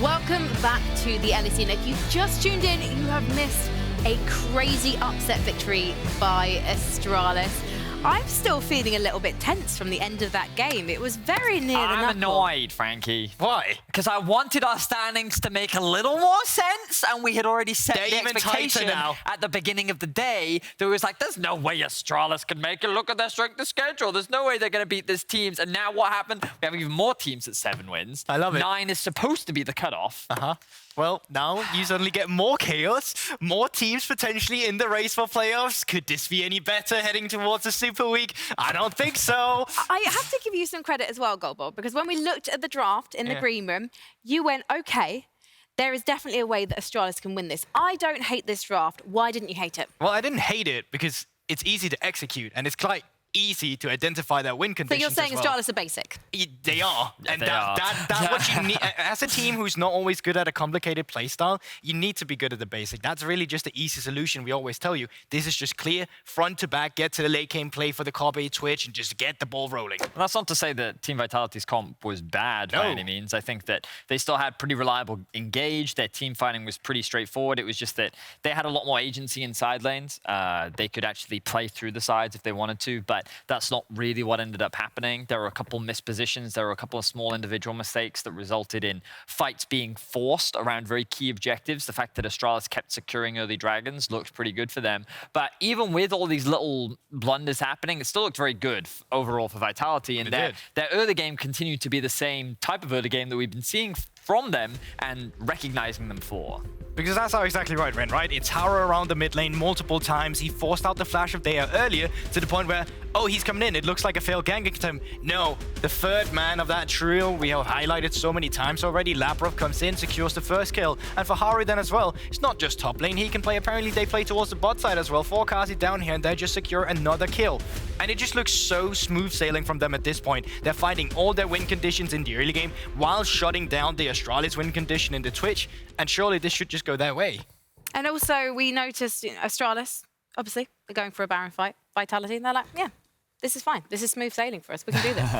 Welcome back to the LEC. And if you've just tuned in, you have missed a crazy upset victory by Astralis. I'm still feeling a little bit tense from the end of that game. It was very near the knuckle. I'm annoyed, Frankie. Why? Because I wanted our standings to make a little more sense, and we had already set the expectation at the beginning of the day. There was like, there's no way Astralis can make it. Look at their strength of schedule. There's no way they're going to beat these teams. And now what happened? We have even more teams at 7 wins. I love it. 9 is supposed to be the cutoff. Well, now you suddenly get more chaos, more teams potentially in the race for playoffs. Could this be any better heading towards a super week? I don't think so. I have to give you some credit as well, Guldborg, because when we looked at the draft in the green room, you went, okay, there is definitely a way that Astralis can win this. I don't hate this draft. Why didn't you hate it? Well, I didn't hate it because it's easy to execute and it's quite easy to identify their win conditions. So you're saying Astralis are basic? They are. Yeah, and they are. that's what you need. As a team who's not always good at a complicated playstyle, you need to be good at the basic. That's really just the easy solution. We always tell you, this is just clear, front to back, get to the late game, play for the Kobe Twitch, and just get the ball rolling. Well, that's not to say that Team Vitality's comp was bad by any means. I think that they still had pretty reliable engage. Their team fighting was pretty straightforward. It was just that they had a lot more agency in side lanes. They could actually play through the sides if they wanted to, but that's not really what ended up happening. There were a couple missed positions. There were a couple of small individual mistakes that resulted in fights being forced around very key objectives. The fact that Astralis kept securing early dragons looked pretty good for them. But even with all these little blunders happening, it still looked very good overall for Vitality. And their early game continued to be the same type of early game that we've been seeing from them and recognizing them for. Because that's how exactly right, Ren, right? It's Hara around the mid lane multiple times. He forced out the flash of Dea earlier to the point where, oh, he's coming in. It looks like a failed gank attempt. No, the third man of that trio we have highlighted so many times already. Labrov comes in, secures the first kill. And for Ahri then as well, it's not just top lane. He can play, apparently they play towards the bot side as well. Forecast it down here and they just secure another kill. And it just looks so smooth sailing from them at this point. They're finding all their win conditions in the early game while shutting down the Astralis win condition in the Twitch. And surely this should just go their way. And also we noticed Astralis, obviously, they're going for a Baron fight, Vitality, and they're like, yeah, this is fine. This is smooth sailing for us. We can do this.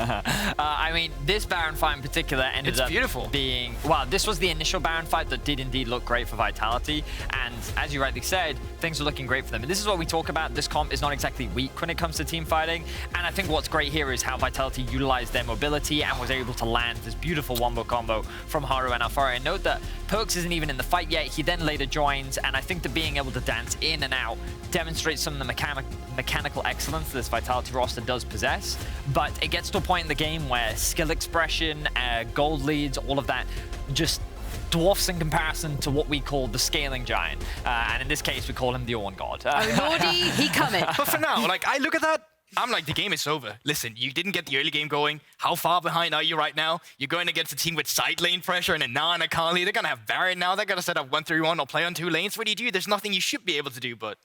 I mean, this Baron fight in particular ended up being... Well, this was the initial Baron fight that did indeed look great for Vitality. And as you rightly said, things are looking great for them. And this is what we talk about. This comp is not exactly weak when it comes to team fighting. And I think what's great here is how Vitality utilized their mobility and was able to land this beautiful wombo combo from Haru and Alfari. And note that Perkz isn't even in the fight yet. He then later joins. And I think that being able to dance in and out demonstrates some of the mechanical excellence that this Vitality roster does possess. But it gets to a point in the game where skill expression, gold leads, all of that just dwarfs in comparison to what we call the scaling giant. And in this case, we call him the Ornn God. Oh, Lordy, he coming. But for now, like, I look at that, I'm like, the game is over. Listen, you didn't get the early game going. How far behind are you right now? You're going against a team with side lane pressure and a Gnar and a Kali. They're going to have Baron now. They're going to set up 1-3-1 or play on 2 lanes. What do? There's nothing you should be able to do, but...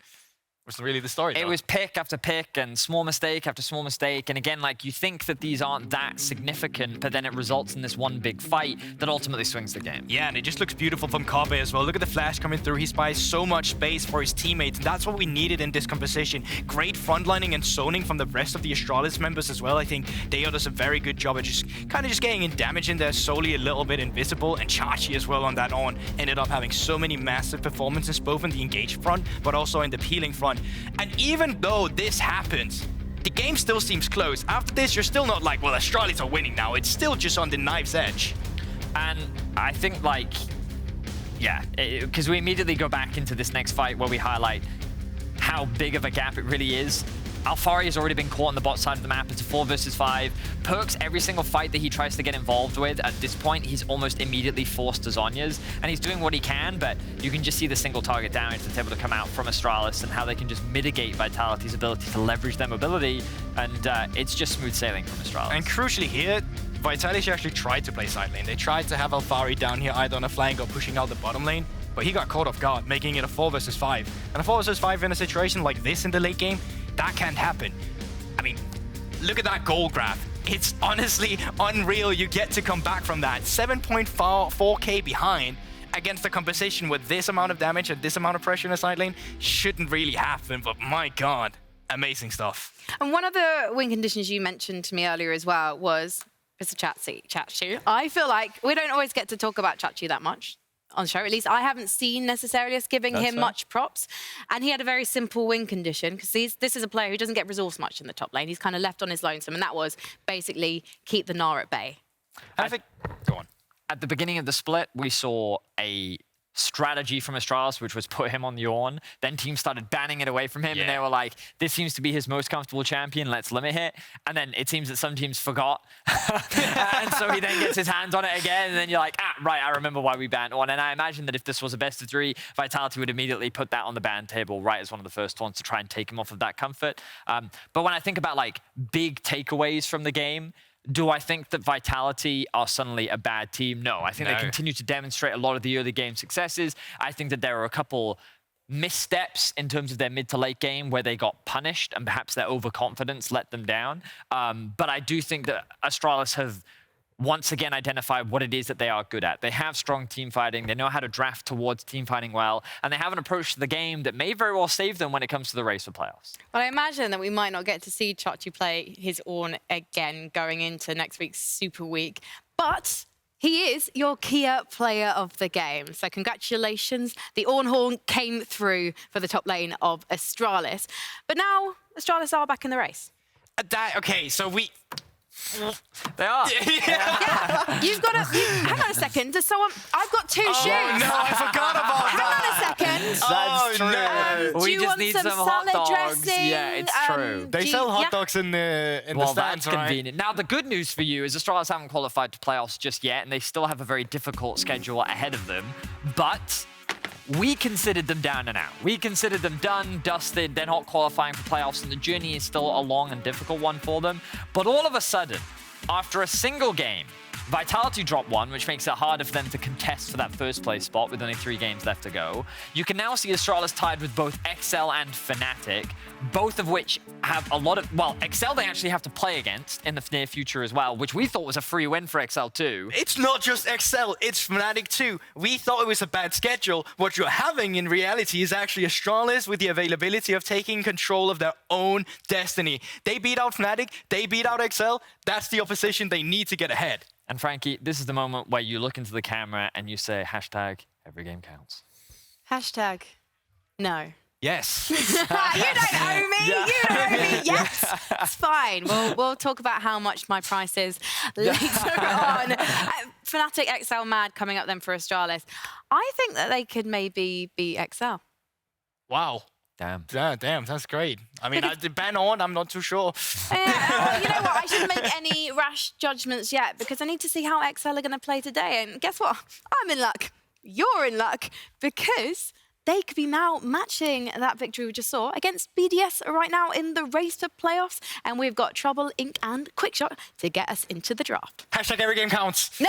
was really the story. It was pick after pick and small mistake after small mistake. And again, like, you think that these aren't that significant, but then it results in this one big fight that ultimately swings the game. Yeah, and it just looks beautiful from Kobe as well. Look at the flash coming through. He spies so much space for his teammates. And that's what we needed in this composition. Great frontlining and zoning from the rest of the Astralis members as well. I think Deo does a very good job at just kind of just getting in damage in there, solely a little bit invisible. And Chachi as well on that Ornn ended up having so many massive performances, both in the engaged front, but also in the peeling front. And even though this happens, the game still seems close. After this, you're still not like, well, Astralis are winning now. It's still just on the knife's edge. And I think, like, yeah, because we immediately go back into this next fight where we highlight how big of a gap it really is. Alfari has already been caught on the bot side of the map. It's a 4 versus 5. Perkz, every single fight that he tries to get involved with, at this point, he's almost immediately forced to Zhonya's. And he's doing what he can, but you can just see the single target damage that's able to come out from Astralis and how they can just mitigate Vitality's ability to leverage their mobility. And it's just smooth sailing from Astralis. And crucially here, Vitality actually tried to play side lane. They tried to have Alfari down here either on a flank or pushing out the bottom lane. But he got caught off guard, making it a 4 versus 5. And a 4 versus 5 in a situation like this in the late game, that can't happen. I mean, look at that goal graph. It's honestly unreal you get to come back from that. 7.4k behind against a composition with this amount of damage and this amount of pressure in the side lane shouldn't really happen, but my God, amazing stuff. And one of the win conditions you mentioned to me earlier as well was Mr. Chachu. I feel like we don't always get to talk about Chachu that much on the show. At least I haven't seen necessarily us giving him much props. And he had a very simple win condition because this is a player who doesn't get resourced much in the top lane. He's kind of left on his lonesome, and that was basically keep the Gnar at bay. I think, go on. At the beginning of the split, we saw a strategy from Astralis, which was put him on the Ornn. Then teams started banning it away from him, and they were like, this seems to be his most comfortable champion, let's limit it. And then it seems that some teams forgot. And so he then gets his hands on it again, and then you're like, right, I remember why we banned Ornn. And I imagine that if this was a best of 3, Vitality would immediately put that on the ban table right as one of the first ones to try and take him off of that comfort. But when I think about like big takeaways from the game, do I think that Vitality are suddenly a bad team? No, I think they continue to demonstrate a lot of the early game successes. I think that there are a couple missteps in terms of their mid to late game where they got punished and perhaps their overconfidence let them down. But I do think that Astralis have once again identified what it is that they are good at. They have strong team fighting, they know how to draft towards team fighting well, and they have an approach to the game that may very well save them when it comes to the race for playoffs. Well, I imagine that we might not get to see Chachu play his Ornn again going into next week's Super Week, but he is your Kia player of the game. So congratulations. The Ornn Horn came through for the top lane of Astralis. But now Astralis are back in the race. Okay, so we... They are. Yeah. You've got to... hang on a second. There's someone... I've got 2 shoes. No, I forgot about that. Hang on a second. That's true. Do We you just want need some hot salad dogs. dressing? Yeah, it's true. They sell hot dogs in the stands, that's right? convenient. Now, the good news for you is Astralis haven't qualified to playoffs just yet, and they still have a very difficult schedule ahead of them. But we considered them down and out. We considered them done, dusted. They're not qualifying for playoffs, and the journey is still a long and difficult one for them. But all of a sudden, after a single game, Vitality dropped 1, which makes it harder for them to contest for that first place spot with only 3 games left to go. You can now see Astralis tied with both XL and Fnatic, both of which have a lot of... Well, XL they actually have to play against in the near future as well, which we thought was a free win for XL too. It's not just XL, it's Fnatic too. We thought it was a bad schedule. What you're having in reality is actually Astralis with the availability of taking control of their own destiny. They beat out Fnatic, they beat out XL. That's the opposition they need to get ahead. And Frankie, this is the moment where you look into the camera and you say, #every game counts. No. Yes. You don't owe me. Yeah. You don't owe me. Yes, it's fine. We'll talk about how much my price is later on. Fnatic XL Mad coming up then for Astralis. I think that they could maybe beat XL. Wow. Damn. Yeah, damn, that's great. I mean, the ban on, I'm not too sure. Yeah, you know what? I shouldn't make any rash judgments yet because I need to see how XL are going to play today. And guess what? I'm in luck. You're in luck because they could be now matching that victory we just saw against BDS right now in the race to playoffs. And we've got Trouble, Inc. and Quickshot to get us into the draft. #every game counts. No!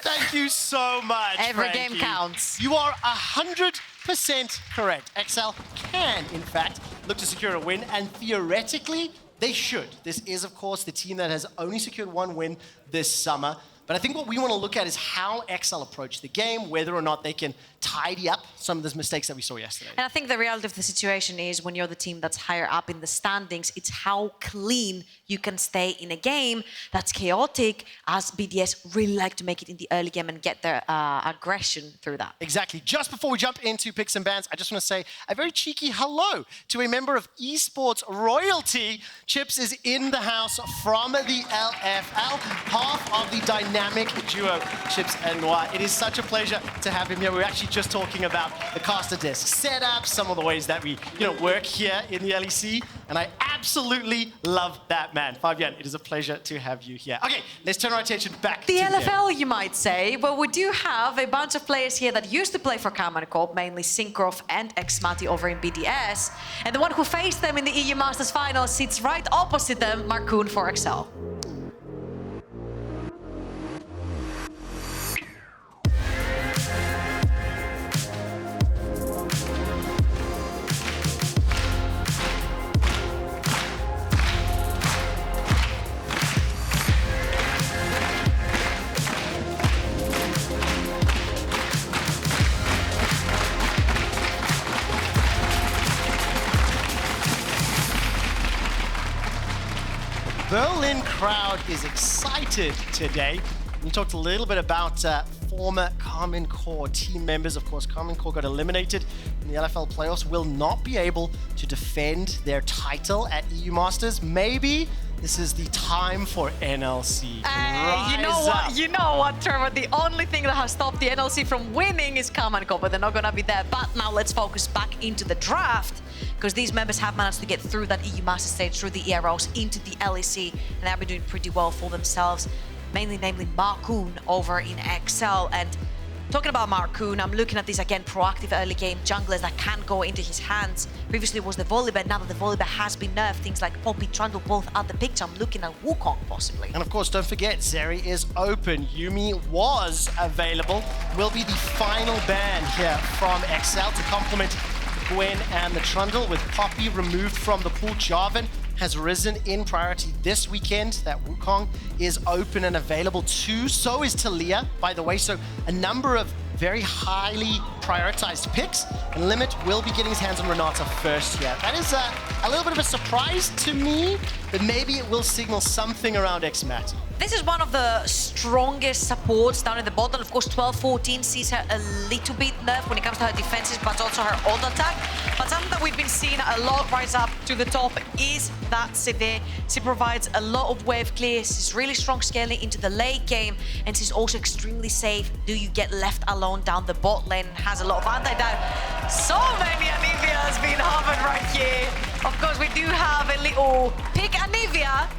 Thank you so much, Every Frankie. game counts. You are 100% correct. XL can, in fact, look to secure a win, and theoretically, they should. This is, of course, the team that has only secured 1 win this summer. But I think what we want to look at is how XL approach the game, whether or not they can tidy up some of those mistakes that we saw yesterday. And I think the reality of the situation is when you're the team that's higher up in the standings, it's how clean you can stay in a game that's chaotic, as BDS really like to make it in the early game and get their aggression through that. Exactly. Just before we jump into picks and bans, I just want to say a very cheeky hello to a member of esports royalty. Chips is in the house from the LFL, half of the dynamic duo, Chips and Noir. It is such a pleasure to have him here. We're actually just talking about the caster desk setup, some of the ways that we work here in the LEC, and I absolutely love that, man. Fabian, it is a pleasure to have you here. Okay, let's turn our attention back The to LFL, you might say, but we do have a bunch of players here that used to play for Kamancorp, mainly Cinkrof and xMatty over in BDS, and the one who faced them in the EU Masters Final sits right opposite them, Markoon for XL. Berlin crowd is excited today. We talked a little bit about former Karmine Corps team members. Of course, Karmine Corps got eliminated in the LFL playoffs, will not be able to defend their title at EU Masters. Maybe this is the time for NLC. You know what, Trevor? The only thing that has stopped the NLC from winning is Karmine Corps, but they're not gonna be there. But now let's focus back into the draft, because these members have managed to get through that EU Master stage, through the EROs, into the LEC, and they've been doing pretty well for themselves. Namely Markoon over in XL. And talking about Markoon, I'm looking at this again, proactive early game junglers that can go into his hands. Previously it was the Volibear, now that the Volibear has been nerfed, things like Poppy, Trundle both at the picture. I'm looking at Wukong possibly. And of course, don't forget, Zeri is open. Yuumi was available. Will be the final ban here from XL to complement Gwen and the Trundle. With Poppy removed from the pool, Jarvan has risen in priority this weekend. That Wukong is open and available too. So is Taliyah, by the way. So a number of very highly prioritized picks. And Limit will be getting his hands on Renata first here. That is a little bit of a surprise to me, but maybe it will signal something around xMatty. This is one of the strongest supports down in the bottom. Of course, 12-14 sees her a little bit nerfed when it comes to her defenses, but also her ult attack. But something that we've been seeing a lot rise up to the top is that Sivir. She provides a lot of wave clear. She's really strong scaling into the late game, and she's also extremely safe. Do you get left alone down the bot lane? Has a lot of anti-dive. So many Anivias being hovered right here. Of course, we do have a little pick Anivia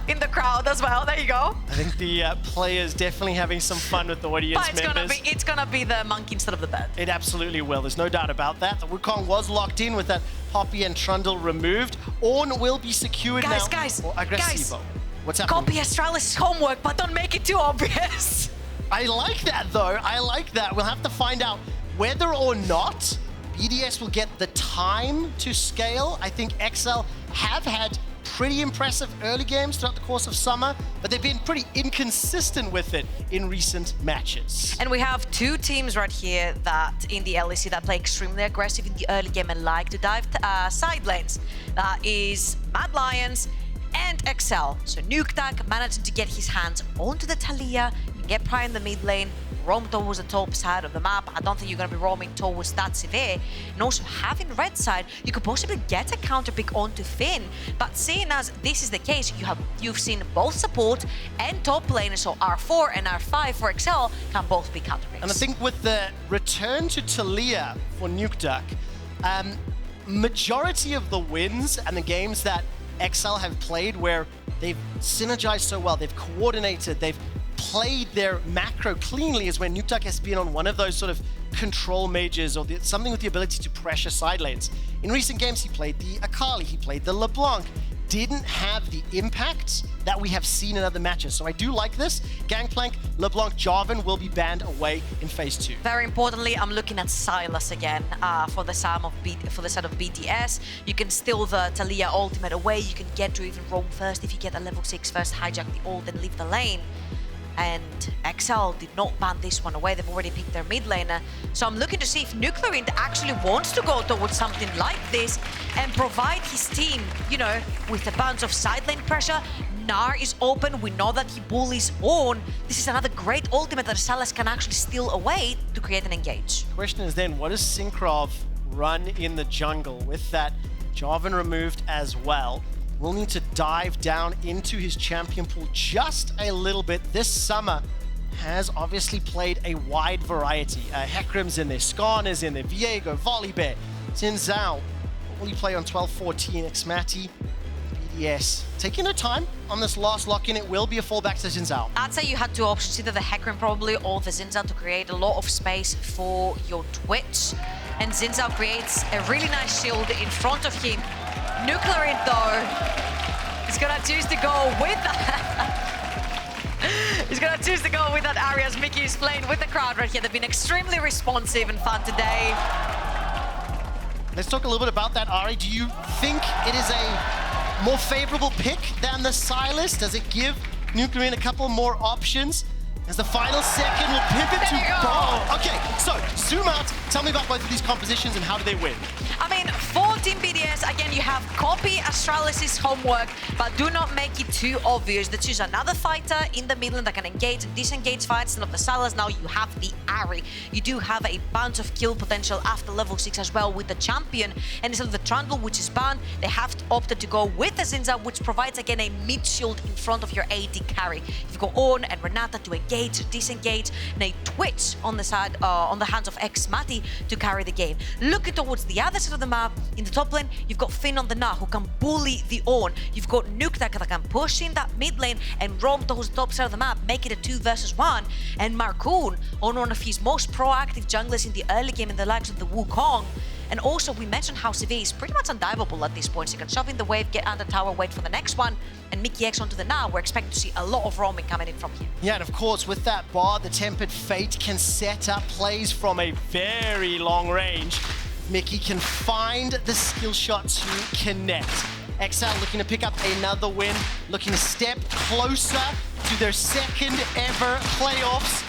in the crowd as well. There you go. I think the players definitely having some fun with the audience members. It's gonna be the monkey instead of the bird. It absolutely will. There's no doubt about that. The Wukong was locked in with that Poppy and Trundle removed. Ornn will be secured now. Guys, Agresivoo. What's happening? Copy Astralis' homework, but don't make it too obvious. I like that, though. I like that. We'll have to find out whether or not BDS will get the time to scale. I think XL have had pretty impressive early games throughout the course of summer, but they've been pretty inconsistent with it in recent matches. And we have two teams right here that in the LEC that play extremely aggressive in the early game and like to dive side lanes. That is Mad Lions and XL. So Nukeduck managing to get his hands onto the Taliyah, get Prime in the mid lane, roam towards the top side of the map. I don't think you're going to be roaming towards that Sivir. And also having red side, you could possibly get a counter pick onto Finn. But seeing as this is the case, you've seen both support and top laners, so R4 and R5 for XL can both be counter picks. And I think with the return to Taliyah for Nukeduck, majority of the wins and the games that XL have played where they've synergized so well, they've coordinated, they've played their macro cleanly is when Nukeduck has been on one of those sort of control mages or something with the ability to pressure side lanes. In recent games, he played the Akali, he played the LeBlanc. Didn't have the impact that we have seen in other matches. So I do like this. Gangplank, LeBlanc, Jarvan will be banned away in phase 2. Very importantly, I'm looking at Sylas again for the side of BDS. You can steal the Taliyah ultimate away. You can get to even roam first if you get a level 6 first, hijack the ult and leave the lane. And XL did not ban this one away. They've already picked their mid laner. So I'm looking to see if NUCLEARINT actually wants to go towards something like this and provide his team, you know, with a bunch of side lane pressure. Gnar is open. We know that he bullies Ornn. This is another great ultimate that Sylas can actually steal away to create an engage. Question is then, what does Cinkrof run in the jungle with that Jarvan removed as well? We'll need to dive down into his champion pool just a little bit. This summer has obviously played a wide variety. Hecarim's in there, Skarn is in there, Viego, Volibear, Zhao. What will he play on 12-14? xMatty, BDS. Taking their time on this last lock-in, it will be a fallback to Zhao. I'd say you had two options, either the Hecarim probably or the Zhao to create a lot of space for your Twitch. And Zhao creates a really nice shield in front of him. NUCLEARINT though is gonna choose to go with that. He's gonna choose to go with that Ahri as Mikyx is playing with the crowd right here. They've been extremely responsive and fun today. Let's talk a little bit about that, Ahri. Do you think it is a more favorable pick than the Sylas? Does it give NUCLEARINT a couple more options? As the final second will pivot to Bo. Okay, so zoom out. Tell me about both of these compositions and how do they win? I mean, 4 Team BDS, again, you have copy Astralis' homework, but do not make it too obvious. They choose another fighter in the middle that can engage and disengage fights. Instead of the Salas, now you have the Ahri. You do have a bunch of kill potential after level 6 as well with the champion. And instead of the Trundle, which is banned, they have opted to go with the Zinza, which provides, again, a mid-shield in front of your AD carry. You've got Ornn and Renata to engage, disengage, and a Twitch on the side, on the hands of xMatty to carry the game. Looking towards the other side of the map, in the top lane, you've got Finn on the Gnar, who can bully the Ornn. You've got Nukeduck that can push in that mid lane and roam towards the top side of the map, make it a 2 versus 1. And Markoon, on one of his most proactive junglers in the early game in the likes of the Wukong. And also, we mentioned how Sivir is pretty much undiveable at this point. So you can shove in the wave, get under tower, wait for the next one, and Mikyx onto the Gnar. We're expecting to see a lot of roaming coming in from here. Yeah, and of course, with that bar, the Tempered Fate can set up plays from a very long range. Mikyx can find the skill shot to connect. XL looking to pick up another win, looking to step closer to their second ever playoffs.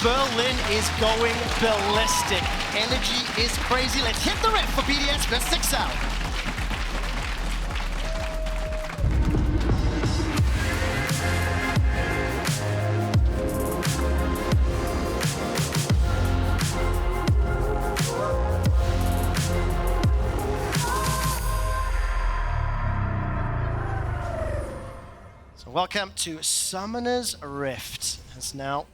Berlin is going ballistic. Energy is crazy. Let's hit the ref for BDS versus XL. Welcome to Summoner's Rift, as now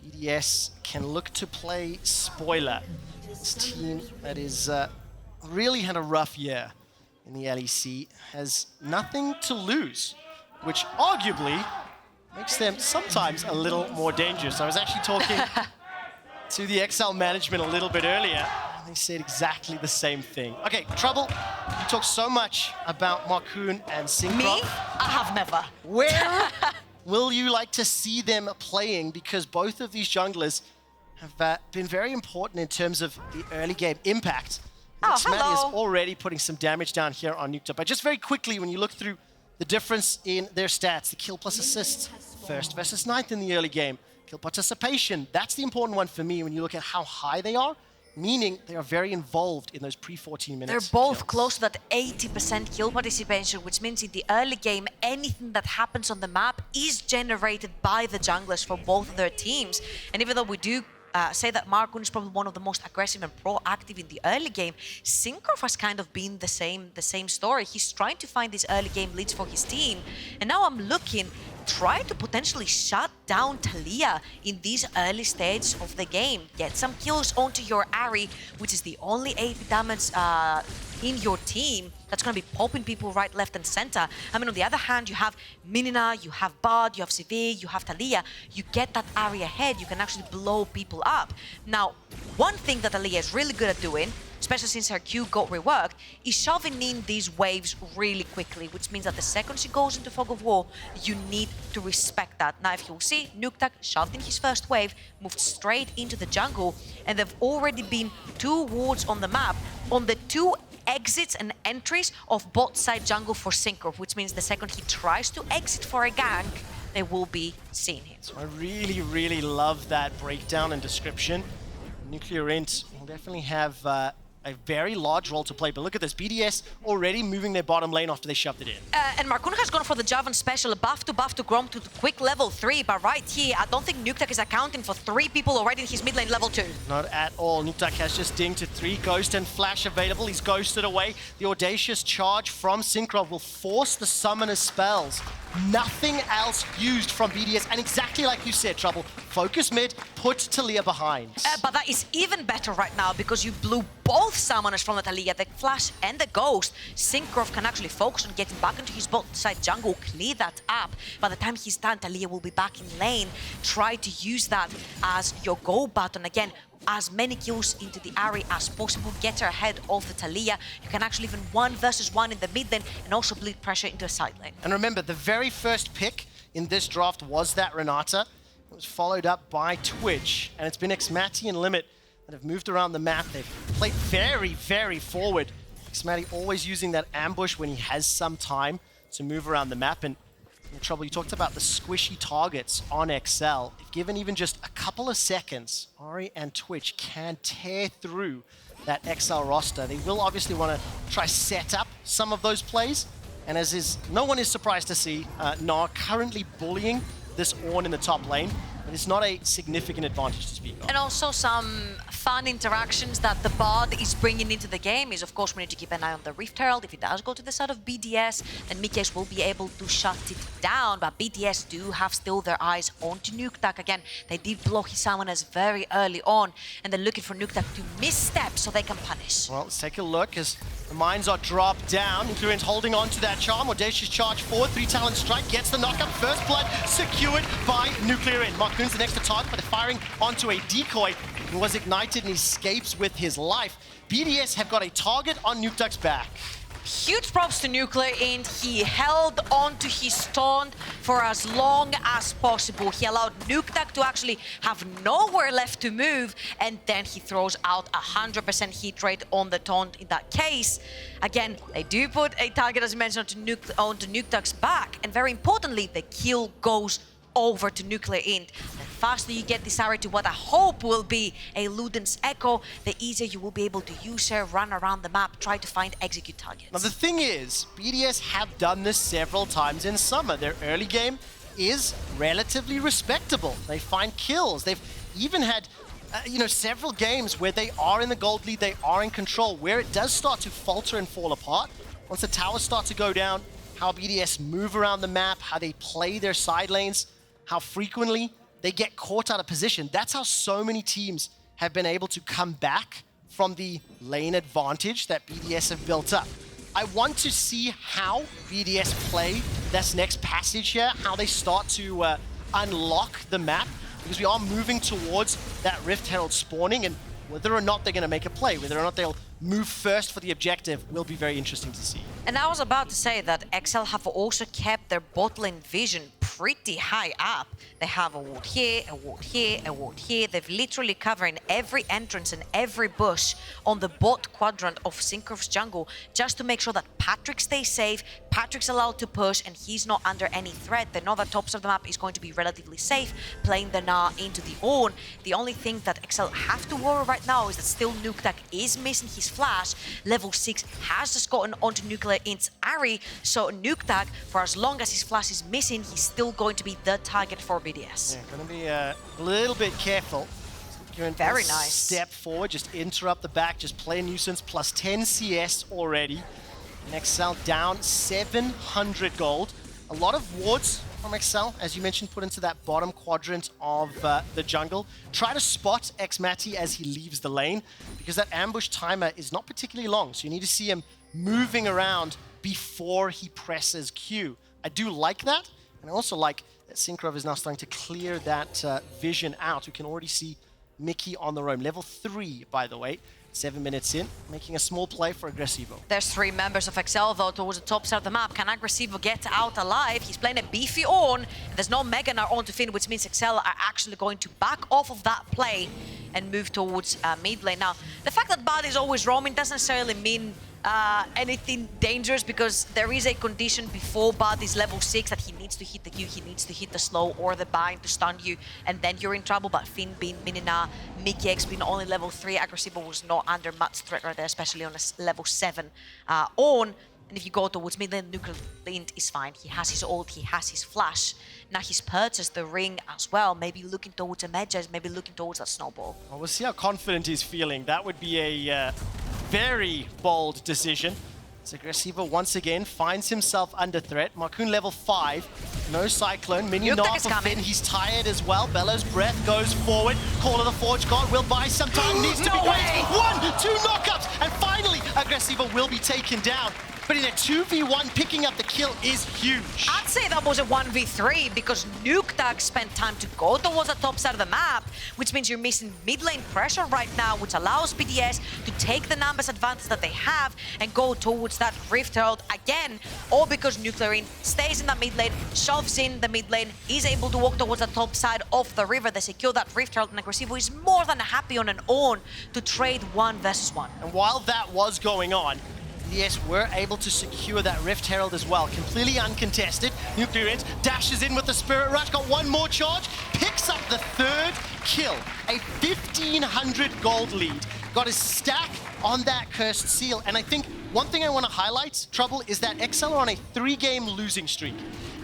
BDS can look to play spoiler. This team that is really had a rough year in the LEC has nothing to lose, which arguably makes them sometimes a little more dangerous. I was actually talking to the XL management a little bit earlier. They said exactly the same thing. Okay, Trouble, you talk so much about Markoon and Cinkrof. Me? I have never. Where will you like to see them playing? Because both of these junglers have been very important in terms of the early game impact. xMatty is already putting some damage down here on Nukeduck. But just very quickly, when you look through the difference in their stats, the kill plus assists, 1st versus 9th in the early game, kill participation, that's the important one for me when you look at how high they are. Meaning they are very involved in those pre-14 minutes. They're both close to that 80% kill participation, which means in the early game, anything that happens on the map is generated by the junglers for both of their teams. And even though we do say that Markoon is probably one of the most aggressive and proactive in the early game, Cinkrof has kind of been the same story. He's trying to find these early game leads for his team. And now I'm looking, trying to potentially shut down Taliyah in these early stages of the game. Get some kills onto your Ahri, which is the only AP damage in your team that's going to be popping people right, left, and center. I mean, on the other hand, you have Minina, you have VoD, you have Sivir, you have Taliyah. You get that Ahri ahead, you can actually blow people up. Now, one thing that Taliyah is really good at doing, especially since her Q got reworked, is shoving in these waves really quickly, which means that the second she goes into Fog of War, you need to respect that. Now, if you'll see, Nukeduck shoved in his first wave, moved straight into the jungle, and there've already been 2 wards on the map on the 2 exits and entries of bot side jungle for Cinkrof, which means the second he tries to exit for a gank, they will be seeing him. So I really, really love that breakdown and description. NUCLEARINT will definitely have a very large role to play, but look at this, BDS already moving their bottom lane after they shoved it in. And Markoon has gone for the Javan special, buff to Grom to quick level 3, but right here, I don't think Nukeduck is accounting for 3 people already in his mid lane level 2. Not at all. Nukeduck has just dinged to 3, Ghost and Flash available. He's ghosted away. The audacious charge from Cinkrof will force the summoner's spells. Nothing else used from BDS, and exactly like you said, Trouble, focus mid, put Taliyah behind. But that is even better right now because you blew both summoners from the Taliyah, the Flash and the Ghost. Cinkrof can actually focus on getting back into his bot side jungle, clear that up. By the time he's done, Taliyah will be back in lane. Try to use that as your go button. Again, as many kills into the Ahri as possible, get her ahead of the Taliyah. You can actually even 1 versus 1 in the mid lane and also bleed pressure into a side lane. And remember, the very first pick in this draft was that Renata. It was followed up by Twitch, and it's been xMatty and Limit that have moved around the map. They've played very, very forward. xMatty always using that ambush when he has some time to move around the map, and in trouble. You talked about the squishy targets on XL. If given even just a couple of seconds, Ahri and Twitch can tear through that XL roster. They will obviously want to try set up some of those plays. And as is, no one is surprised to see Gnar currently bullying this Ornn in the top lane. But it's not a significant advantage to speak of. And also some fun interactions that the VoD is bringing into the game is, of course, we need to keep an eye on the Rift Herald. If it does go to the side of BDS, then Mikyx will be able to shut it down. But BDS do have still their eyes onto Nukeduck. Again, they did block his summoners very early on, and they're looking for Nukeduck to misstep so they can punish. Well, let's take a look as the mines are dropped down. NUCLEARINT holding on to that charm. Audacious charge forward. 3-talent strike gets the knockup. First blood secured by NUCLEARINT. Markoon's the next to target, but they're firing onto a decoy. He was ignited and he escapes with his life. BDS have got a target on Nukeduck's back. Huge props to NUCLEARINT. He held on to his taunt for as long as possible. He allowed Nukeduck to actually have nowhere left to move, and then he throws out 100% hit rate on the taunt in that case. Again, they do put a target, as you mentioned, onto Nukeduck's back, and very importantly, the kill goes over to NUCLEARINT. The faster you get this Ahri to what I hope will be a Luden's Echo, the easier you will be able to use her, run around the map, try to find execute targets. Now the thing is, BDS have done this several times in Summer. Their early game is relatively respectable. They find kills. They've even had several games where they are in the gold lead, they are in control. Where it does start to falter and fall apart, once the towers start to go down, how BDS move around the map, how they play their side lanes, how frequently they get caught out of position. That's how so many teams have been able to come back from the lane advantage that BDS have built up. I want to see how BDS play this next passage here, how they start to unlock the map, because we are moving towards that Rift Herald spawning, and whether or not they're going to make a play, whether or not they'll move first for the objective will be very interesting to see. And I was about to say that XL have also kept their bot lane vision pretty high up. They have a ward here, a ward here, a ward here. They've literally covering every entrance and every bush on the bot quadrant of Cinkrof's jungle just to make sure that Patrik stays safe, Patrik's allowed to push, and he's not under any threat. They know that tops of the map is going to be relatively safe, playing the Gnar into the Ornn. The only thing that XL have to worry right now is that still Nukeduck is missing his flash. Level 6 has just gotten onto NUCLEARINT's Ahri, so Nukeduck, for as long as his flash is missing, he's still going to be the target for BDS. Yeah, gonna be a little bit careful. Very nice. Step forward, just interrupt the back, just play a nuisance, plus 10 CS already. And XL down 700 gold. A lot of wards from XL, as you mentioned, put into that bottom quadrant of the jungle. Try to spot xMatty as he leaves the lane, because that ambush timer is not particularly long, so you need to see him moving around before he presses Q. I do like that, and I also like that Cinkrof is now starting to clear that vision out. We can already see Mikyx on the roam. Level 3, by the way. 7 minutes in, making a small play for Agresivoo. There's 3 members of XL though towards the top side of the map. Can Agresivoo get out alive? He's playing a beefy Ornn, and there's no Mega Gnar on to Finn, which means XL are actually going to back off of that play and move towards mid lane. Now, the fact that Bad is always roaming doesn't necessarily mean anything dangerous, because there is a condition before Bad is level 6 that he needs to hit the Q, he needs to hit the slow or the bind to stun you, and then you're in trouble. But Finn being Minina, Mikyx being only level 3, Agresivoo was not under much threat right there, especially on a level 7 Ornn. And if you go towards mid lane, NUCLEARINT is fine. He has his ult, he has his flash. Now he's purchased the ring as well, maybe looking towards a Medjay, maybe looking towards that snowball. Well, we'll see how confident he's feeling. That would be a very bold decision. So Agresivoo once again finds himself under threat. Markoon level 5, no Cyclone. Mini Gnar for Finn, he's tired as well. Bellow's breath goes forward. Call of the Forge God will buy some time, needs to be waiting. 1, 2 knockups, and finally Agresivoo will be taken down. But in a 2v1, picking up the kill is huge. I'd say that was a 1v3 because Nukeduck spent time to go towards the top side of the map, which means you're missing mid lane pressure right now, which allows BDS to take the numbers advantage that they have and go towards that Rift Herald again, all because NUCLEARINT stays in the mid lane, shoves in the mid lane, is able to walk towards the top side of the river. They secure that Rift Herald, and Agresivoo is more than happy on an Ornn to trade 1 versus 1. And while that was going on, BDS were able to secure that Rift Herald as well. Completely uncontested. NUCLEARINT dashes in with the Spirit Rush, got one more charge, picks up the third kill. A 1,500 gold lead. Got his stack on that Cursed Seal. And I think one thing I want to highlight, Trouble, is that XL are on a 3-game losing streak.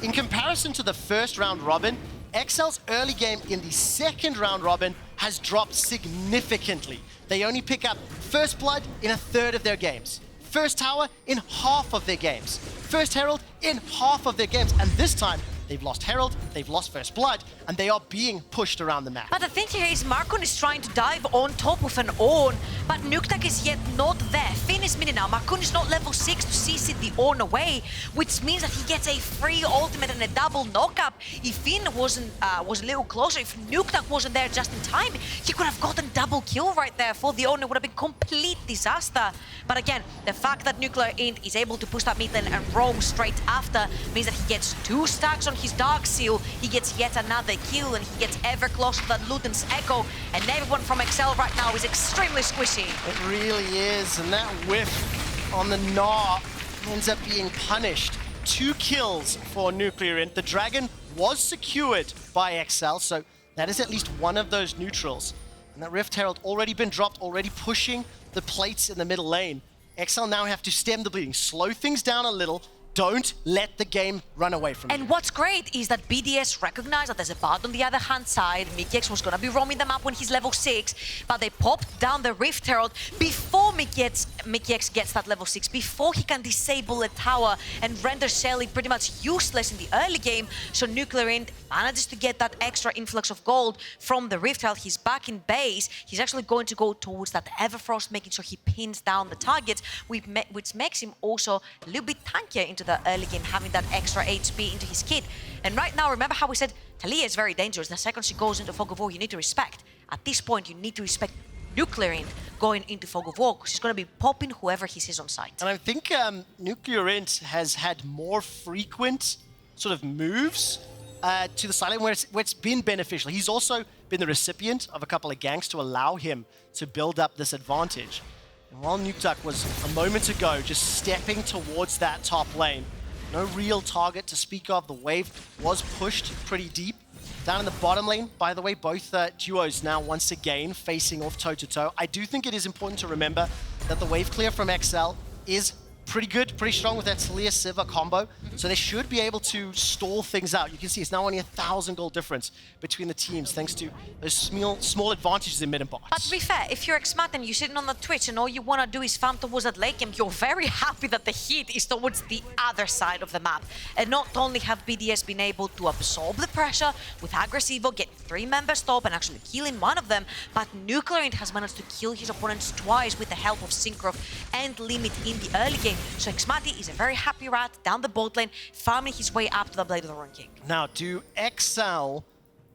In comparison to the first round robin, XL's early game in the second round robin has dropped significantly. They only pick up First Blood in a third of their games. First Tower in half of their games. First Herald in half of their games. And this time, they've lost Herald, they've lost First Blood, and they are being pushed around the map. But the thing here is Markoon is trying to dive on top of an Ornn, but Nukeduck is yet not there. Finn is mini now. Markoon is not level 6 to CC the Ornn away, which means that he gets a free ultimate and a double knockup. If Finn was a little closer, if Nukeduck wasn't there just in time, he could have gotten double kill right there for the Ornn. It would have been complete disaster. But again, the fact that NUCLEARINT is able to push that mid lane and roam straight after means that he gets 2 stacks on his Dark Seal, he gets yet another kill, and he gets ever closer to that Luden's Echo, and everyone from XL right now is extremely squishy. It really is, and that whiff on the Gnar ends up being punished. 2 kills for NUCLEARINT. The Dragon was secured by XL, so that is at least one of those neutrals. And that Rift Herald already been dropped, already pushing the plates in the middle lane. XL now have to stem the bleeding, slow things down a little. Don't let the game run away from you. And what's great is that BDS recognized that there's a bot on the other hand side. Mikyx was gonna be roaming them up when he's level 6, but they popped down the Rift Herald before Mikyx gets that level 6, before he can disable a tower and render Shelly pretty much useless in the early game. So NUCLEARINT manages to get that extra influx of gold from the Rift Herald. He's back in base. He's actually going to go towards that Everfrost, making sure he pins down the targets, which makes him also a little bit tankier into the early game, having that extra HP into his kit. And right now, remember how we said Taliyah is very dangerous. The second she goes into Fog of War, you need to respect. At this point, you need to respect NUCLEARINT going into Fog of War, because he's going to be popping whoever he sees on site. And I think NUCLEARINT has had more frequent sort of moves to the side lane where it's been beneficial. He's also been the recipient of a couple of ganks to allow him to build up this advantage. And while Nukeduck was a moment ago just stepping towards that top lane, no real target to speak of. The wave was pushed pretty deep. Down in the bottom lane, by the way, both duos now once again facing off toe-to-toe. I do think it is important to remember that the wave clear from XL is pretty good, pretty strong with that Taliyah Sivir combo. So they should be able to stall things out. You can see it's now only 1,000 gold difference between the teams thanks to those small advantages in mid and bot. But to be fair, if you're xMatty and you're sitting on the Twitch and all you want to do is farm towards that late game, you're very happy that the heat is towards the other side of the map. And not only have BDS been able to absorb the pressure with Agresivoo, getting 3 members top and actually killing one of them, but NUCLEARINT has managed to kill his opponents twice with the help of Cinkrof and Limit in the early game. So xMatty is a very happy rat down the bot lane, farming his way up to the Blade of the Ruined King. Now, do XL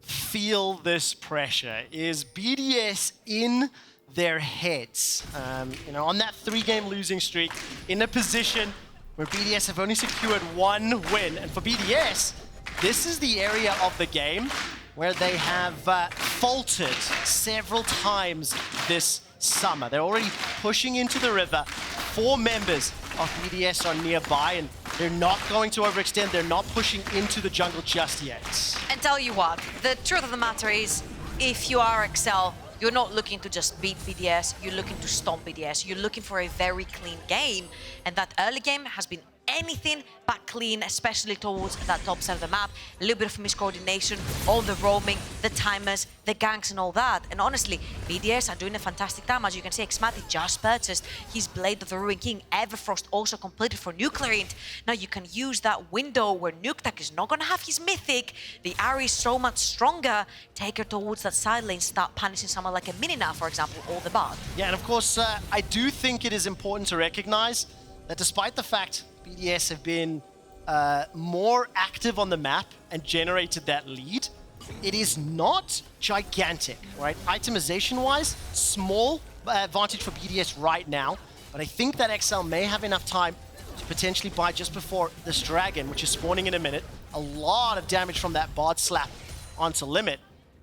feel this pressure? Is BDS in their heads? On that 3-game losing streak, in a position where BDS have only secured 1 win. And for BDS, this is the area of the game where they have faltered several times this summer. They're already pushing into the river. 4 members of BDS are nearby, and they're not going to overextend. They're not pushing into the jungle just yet. And tell you what, the truth of the matter is, if you are XL, you're not looking to just beat BDS, you're looking to stomp BDS. You're looking for a very clean game, and that early game has been anything but clean, especially towards that top side of the map. A little bit of miscoordination, all the roaming, the timers, the ganks and all that. And honestly, BDS are doing a fantastic time. As you can see, xMatty just purchased his Blade of the Ruined King. Everfrost also completed for NUCLEARINT. Now you can use that window where Nukeduck is not going to have his Mythic. The Ahri is so much stronger. Take her towards that side lane, start punishing someone like a Mini now, for example, or the Bard. Yeah, and of course, I do think it is important to recognize that despite the fact BDS have been more active on the map and generated that lead, it is not gigantic, right? Itemization-wise, small advantage for BDS right now, but I think that XL may have enough time to potentially buy just before this Dragon, which is spawning in a minute. A lot of damage from that Bard slap onto Limit.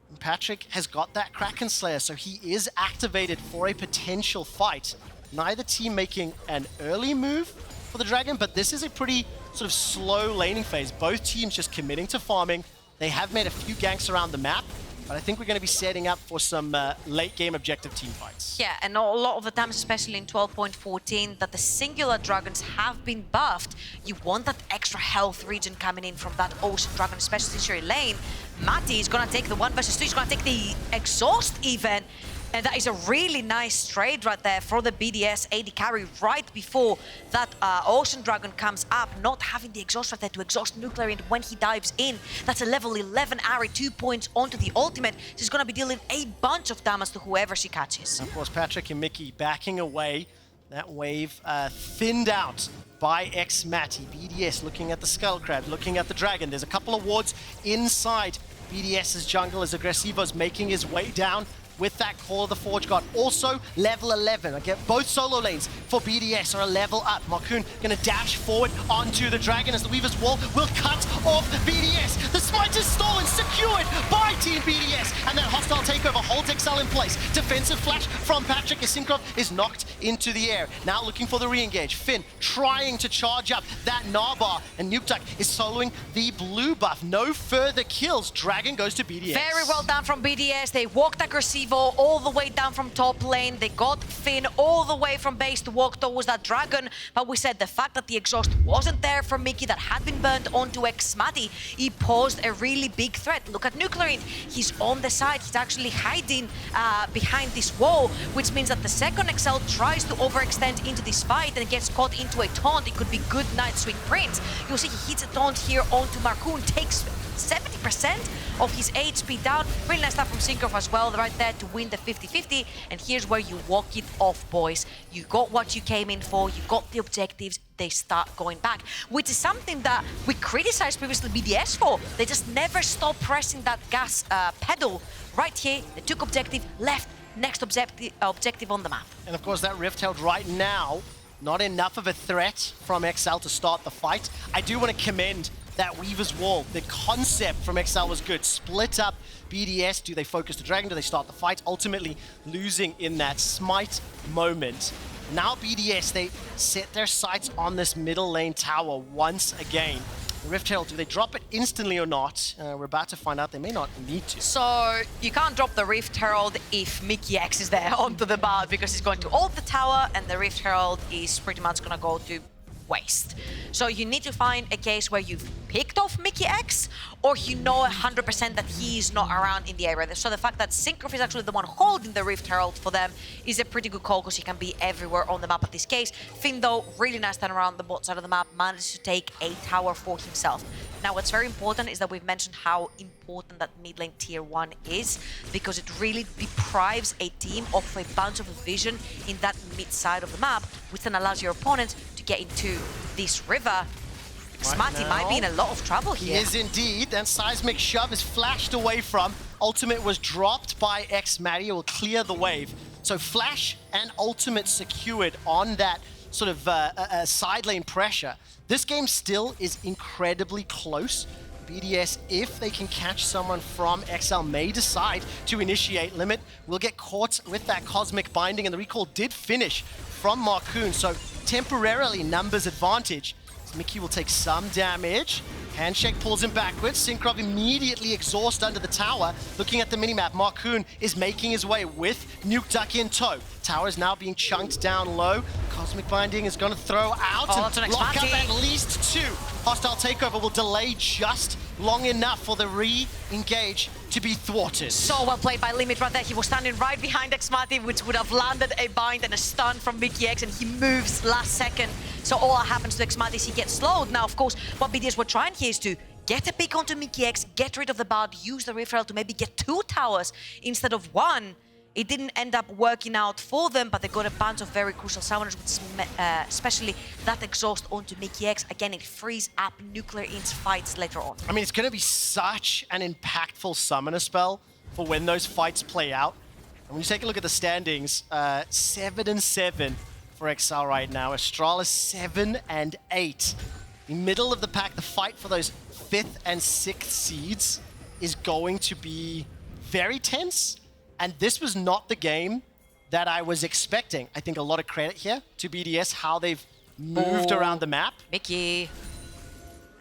And Patrik has got that Kraken Slayer, so he is activated for a potential fight. Neither team making an early move for the Dragon, but this is a pretty sort of slow laning phase. Both teams just committing to farming. They have made a few ganks around the map, but I think we're going to be setting up for some late game objective team fights. Yeah, and a lot of the times, especially in 12.14, that the singular dragons have been buffed. You want that extra health regen coming in from that Ocean Dragon, especially since you're in lane. xMatty is going to take the 1 versus 2. He's going to take the exhaust even. And that is a really nice trade right there for the BDS AD carry right before that Ocean Dragon comes up, not having the exhaust right there to exhaust NUCLEARINT when he dives in. That's a level 11 Ahri, 2 points onto the ultimate. She's going to be dealing a bunch of damage to whoever she catches. Of course, Patrik and Mikyx backing away. That wave thinned out by xMatty. BDS looking at the Skull Crab, looking at the Dragon. There's a couple of wards inside BDS's jungle as Agresivoo's making his way down with that Call of the Forge God. Also, level 11. Again, both solo lanes for BDS are a level up. Markoon gonna dash forward onto the Dragon as the Weaver's Wall will cut off BDS. The Smite is stolen, secured by Team BDS. And that hostile takeover holds XL in place. Defensive flash from Patrik as Cinkrof is knocked into the air. Now looking for the re-engage. Finn trying to charge up that Gnar, and Nukeduck is soloing the blue buff. No further kills. Dragon goes to BDS. Very well done from BDS. They walked Agresivoo all the way down from top lane. They got Finn all the way from base to walk towards that Dragon. But we said the fact that the exhaust wasn't there for Mikyx, that had been burned onto xMatty, he posed a really big threat. Look at NUCLEARINT. He's on the side. He's actually hiding behind this wall, which means that the second XL tries to overextend into this fight and gets caught into a taunt. It could be good night swing Prince. You'll see he hits a taunt here onto Markoon, takes 70% of his HP down. Really nice stuff from Cinkrof as well, right there to win the 50-50. And here's where you walk it off, boys. You got what you came in for, you got the objectives, they start going back, which is something that we criticized previously BDS for. They just never stop pressing that gas pedal. Right here, they took objective, left, next objective on the map. And of course that Rift held right now, not enough of a threat from XL to start the fight. I do want to commend that Weaver's Wall. The concept from XL was good. Split up BDS. Do they focus the Dragon? Do they start the fight? Ultimately losing in that Smite moment. Now BDS, they set their sights on this middle lane tower once again. The Rift Herald, do they drop it instantly or not? We're about to find out. They may not need to. So you can't drop the Rift Herald if Mikyx is there onto the bar, because he's going to ult the tower and the Rift Herald is pretty much going to go to waste. So you need to find a case where you've picked off Mikyx, or you know 100% that he is not around in the area. So the fact that Cinkrof is actually the one holding the Rift Herald for them is a pretty good call, because he can be everywhere on the map at this case. Finn, though, really nice turn around the bot side of the map, managed to take a tower for himself. Now, what's very important is that we've mentioned how important that mid lane tier 1 is, because it really deprives a team of a bunch of vision in that mid side of the map, which then allows your opponent to get into this river. xMatty might be in a lot of trouble here. He is indeed. And Seismic Shove is flashed away from. Ultimate was dropped by xMatty. It will clear the wave. So Flash and Ultimate secured on that sort of side lane pressure. This game still is incredibly close. BDS, if they can catch someone from XL, may decide to initiate limit. We'll get caught with that Cosmic Binding, and the recall did finish from Markoon, so temporarily numbers advantage. Mikyx will take some damage. Handshake pulls him backwards. Cinkrof immediately exhaust under the tower. Looking at the minimap, Markoon is making his way with Nukeduck in tow. Tower is now being chunked down low. Cosmic Binding is going to throw out and lock up at least 2. Hostile takeover will delay just long enough for the re-engage to be thwarted. So well played by Limit right there. He was standing right behind xMatty, which would have landed a bind and a stun from Mikyx, and he moves last second. So all that happens to xMatty is he gets slowed. Now, of course, what BDS were trying here is to get a pick onto Mikyx, get rid of the bard, use the Rift Herald to maybe get 2 towers instead of 1. It didn't end up working out for them, but they got a bunch of very crucial summoners, especially that exhaust onto Mikyx. Again, it frees up NUCLEARINT's fights later on. I mean, it's going to be such an impactful summoner spell for when those fights play out. And when you take a look at the standings, 7-7 for XL right now. Astralis 7-8. The middle of the pack, the fight for those 5th and 6th seeds is going to be very tense. And this was not the game that I was expecting. I think a lot of credit here to BDS, how they've moved around the map. Mikyx.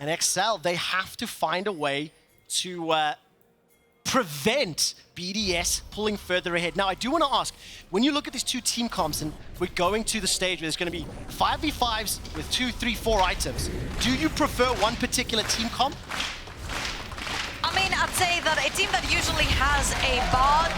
And XL, they have to find a way to prevent BDS pulling further ahead. Now, I do want to ask, when you look at these two team comps and we're going to the stage where there's going to be 5v5s with 2, 3, 4 items, do you prefer one particular team comp? I mean, I'd say that a team that usually has a bard,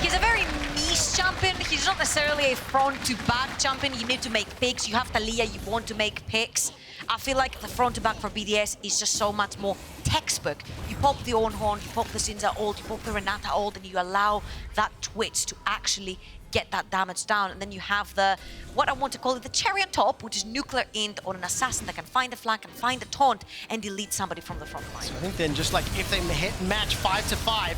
he's a very niche champion. He's not necessarily a front-to-back champion. You need to make picks. You have Taliyah, you want to make picks. I feel like the front-to-back for BDS is just so much more textbook. You pop the Ornn, you pop the Sinza ult, you pop the Renata ult, and you allow that Twitch to actually get that damage down. And then you have the, what I want to call it, the cherry on top, which is NUCLEARINT on an assassin that can find a flank, can find a taunt, and delete somebody from the front line. So I think then just like if they hit match 5-5,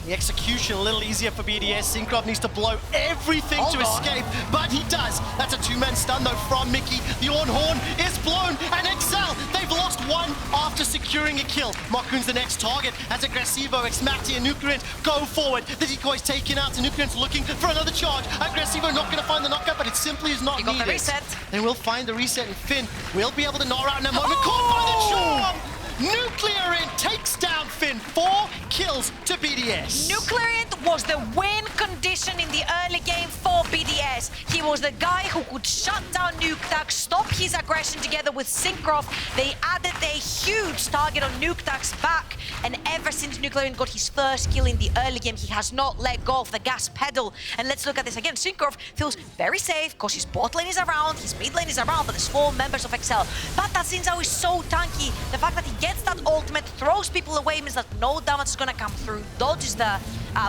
the execution a little easier for BDS. Cinkrof needs to blow everything to escape, but he does. That's a two-man stun though from Mikyx. The Ornn is blown, and XL, they've lost one after securing a kill. Markoon's the next target as Agresivoo, xMatty, and NUCLEARINT go forward. The decoy's taken out, and NUCLEARINT's looking for another charge. Agresivoo not going to find the knockup, but it simply is not needed. He got the reset. They will find the reset, and Finn will be able to gnaw out in a moment. Caught by the charm! NUCLEARINT takes down Finn. 4 kills to BDS. NUCLEARINT was the win condition in the early game for BDS. He was the guy who could shut down Nukeduck, stop his aggression together with Cinkrof. They added a huge target on Nukeduck's back, and ever since NUCLEARINT got his first kill in the early game, he has not let go of the gas pedal. And let's look at this again. Cinkrof feels very safe because his bot lane is around, his mid lane is around, but there's 4 members of XL. But that Zhao is so tanky. The fact that he gets that ultimate, throws people away, means that no damage is gonna come through, dodges the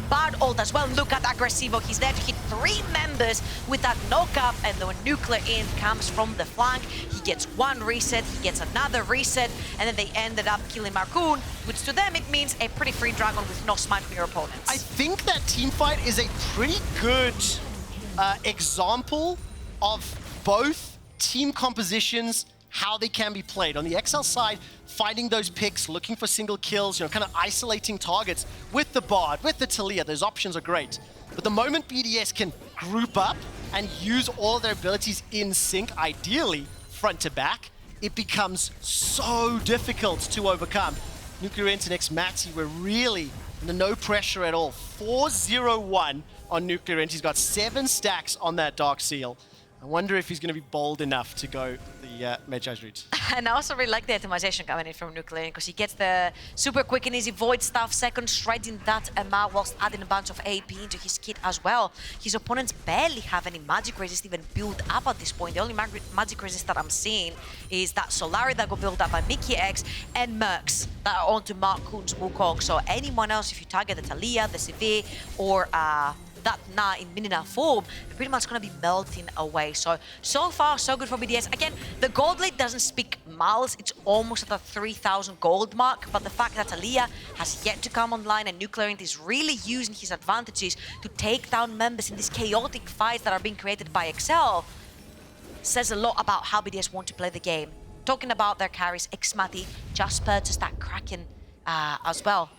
Bard ult as well. Look at Agresivoo, he's there to hit 3 members with that knock-up, and the NUCLEARINT comes from the flank. He gets 1 reset, he gets another reset, and then they ended up killing Markoon, which to them it means a pretty free dragon with no smite from your opponents. I think that teamfight is a pretty good example of both team compositions, how they can be played. On the XL side, finding those picks, looking for single kills, you know, kind of isolating targets with the Bard, with the Taliyah, those options are great. But the moment BDS can group up and use all of their abilities in sync, ideally front to back, it becomes so difficult to overcome. NUCLEARINT and xMatty were really under no pressure at all. 4-0-1 on NUCLEARINT. He's got 7 stacks on that Dark Seal. I wonder if he's going to be bold enough to go the Medjay's route. And I also really like the atomization coming in from NUCLEARINT because he gets the super quick and easy void stuff, second shredding that amount whilst adding a bunch of AP into his kit as well. His opponents barely have any magic resist even built up at this point. The only magic resist that I'm seeing is that Solari that got built up by Mikyx and Mercs that are onto Markoon's Wukong. So anyone else, if you target the Taliyah, the Sivir, or that Gnar in minimal form, they're pretty much going to be melting away. So far, so good for BDS. Again, the gold lead doesn't speak miles. It's almost at the 3,000 gold mark, but the fact that Taliyah has yet to come online and NUCLEARINT is really using his advantages to take down members in these chaotic fights that are being created by XL says a lot about how BDS want to play the game. Talking about their carries, xMatty just purchased that Kraken as well.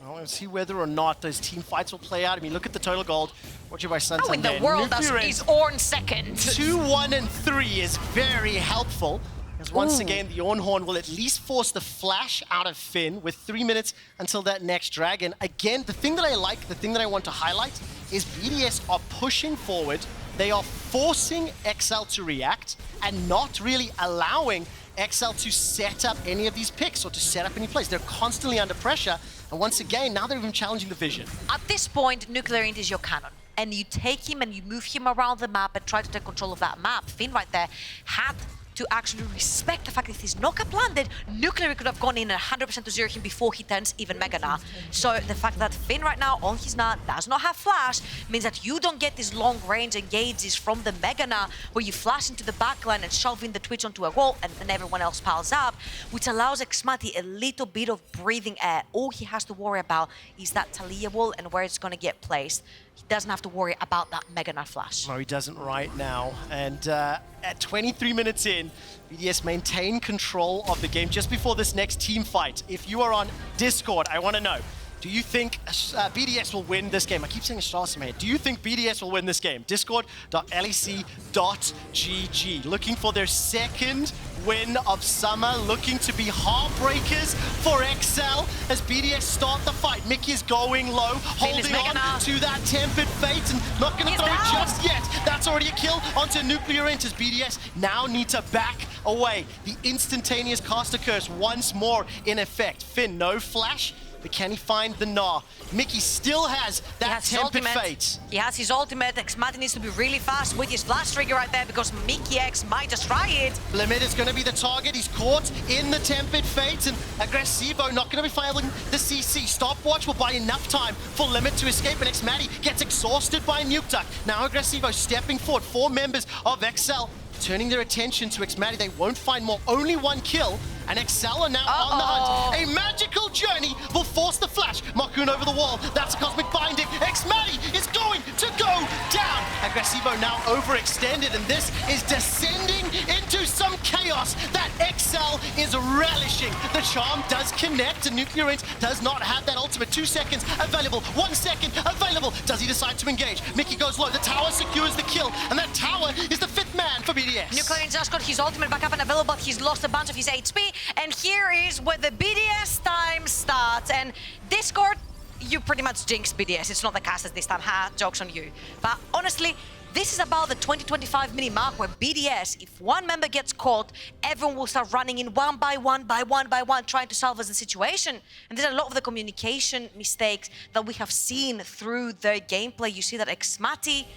I want to see whether or not those team fights will play out. I mean, look at the total gold. Watch by Santander. How in the world is Ornn second? 2, 1, and 3 is very helpful. As once again, the Ornn will at least force the flash out of Finn with 3 minutes until that next dragon. Again, the thing that I like, the thing that I want to highlight is BDS are pushing forward. They are forcing XL to react and not really allowing XL to set up any of these picks or to set up any plays. They're constantly under pressure. And once again, now they're even challenging the vision. At this point, NUCLEARINT is your cannon. And you take him and you move him around the map and try to take control of that map. Finn right there had to actually respect the fact that if his knockup landed, NUCLEARINT could have gone in 100% to zero him before he turns even Mega Gnar. So the fact that Finn right now on his Gnar does not have flash means that you don't get these long range engages from the Mega Gnar where you flash into the backline and shove in the Twitch onto a wall and then everyone else piles up, which allows xMatty a little bit of breathing air. All he has to worry about is that Taliyah wall and where it's going to get placed. He doesn't have to worry about that Mega Gnar flash. No, he doesn't right now. And at 23 minutes in, BDS maintain control of the game just before this next team fight. If you are on Discord, I want to know, Do you think BDS will win this game? I keep saying Astralis in my head. Do you think BDS will win this game? Discord.lec.gg. Looking for their second win of summer, looking to be heartbreakers for XL as BDS start the fight. Mikyx is going low, holding on to that tempered fate and not going to throw it just yet. That's already a kill onto NUCLEARINT as BDS now need to back away. The instantaneous caster curse once more in effect. Finn, no flash. But can he find the Gnar? Mikyx still has that tempered fate. He has his ultimate. xMatty needs to be really fast with his flash trigger right there because Mikyx might just try it. Limit is going to be the target. He's caught in the tempered fate, and Agresivoo not going to be filing the CC. Stopwatch will buy enough time for Limit to escape, and xMatty gets exhausted by Nukeduck. Now Agresivoo stepping forward. 4 members of XL turning their attention to xMatty. They won't find more. Only 1 kill. And XL are now on the hunt. A magical journey will force the flash. Markoon over the wall. That's a cosmic binding. xMatty is going to go down. Agresivoo now overextended, and this is descending into some chaos that XL is relishing. The charm does connect, and NUCLEARINT does not have that ultimate. 2 seconds available. 1 second available. Does he decide to engage? Mikyx goes low. The tower secures the kill, and that tower is the 5th man for BDS. NUCLEARINT just got his ultimate back up and available, but he's lost a bunch of his HP. And here is where the BDS time starts. And Discord, you pretty much jinxed BDS. It's not the casters this time. Ha, joke's on you. But honestly, this is about the 20-25 minute mark where BDS, if one member gets caught, everyone will start running in one by one, trying to salvage the situation. And there's a lot of the communication mistakes that we have seen through their gameplay. You see that xMatty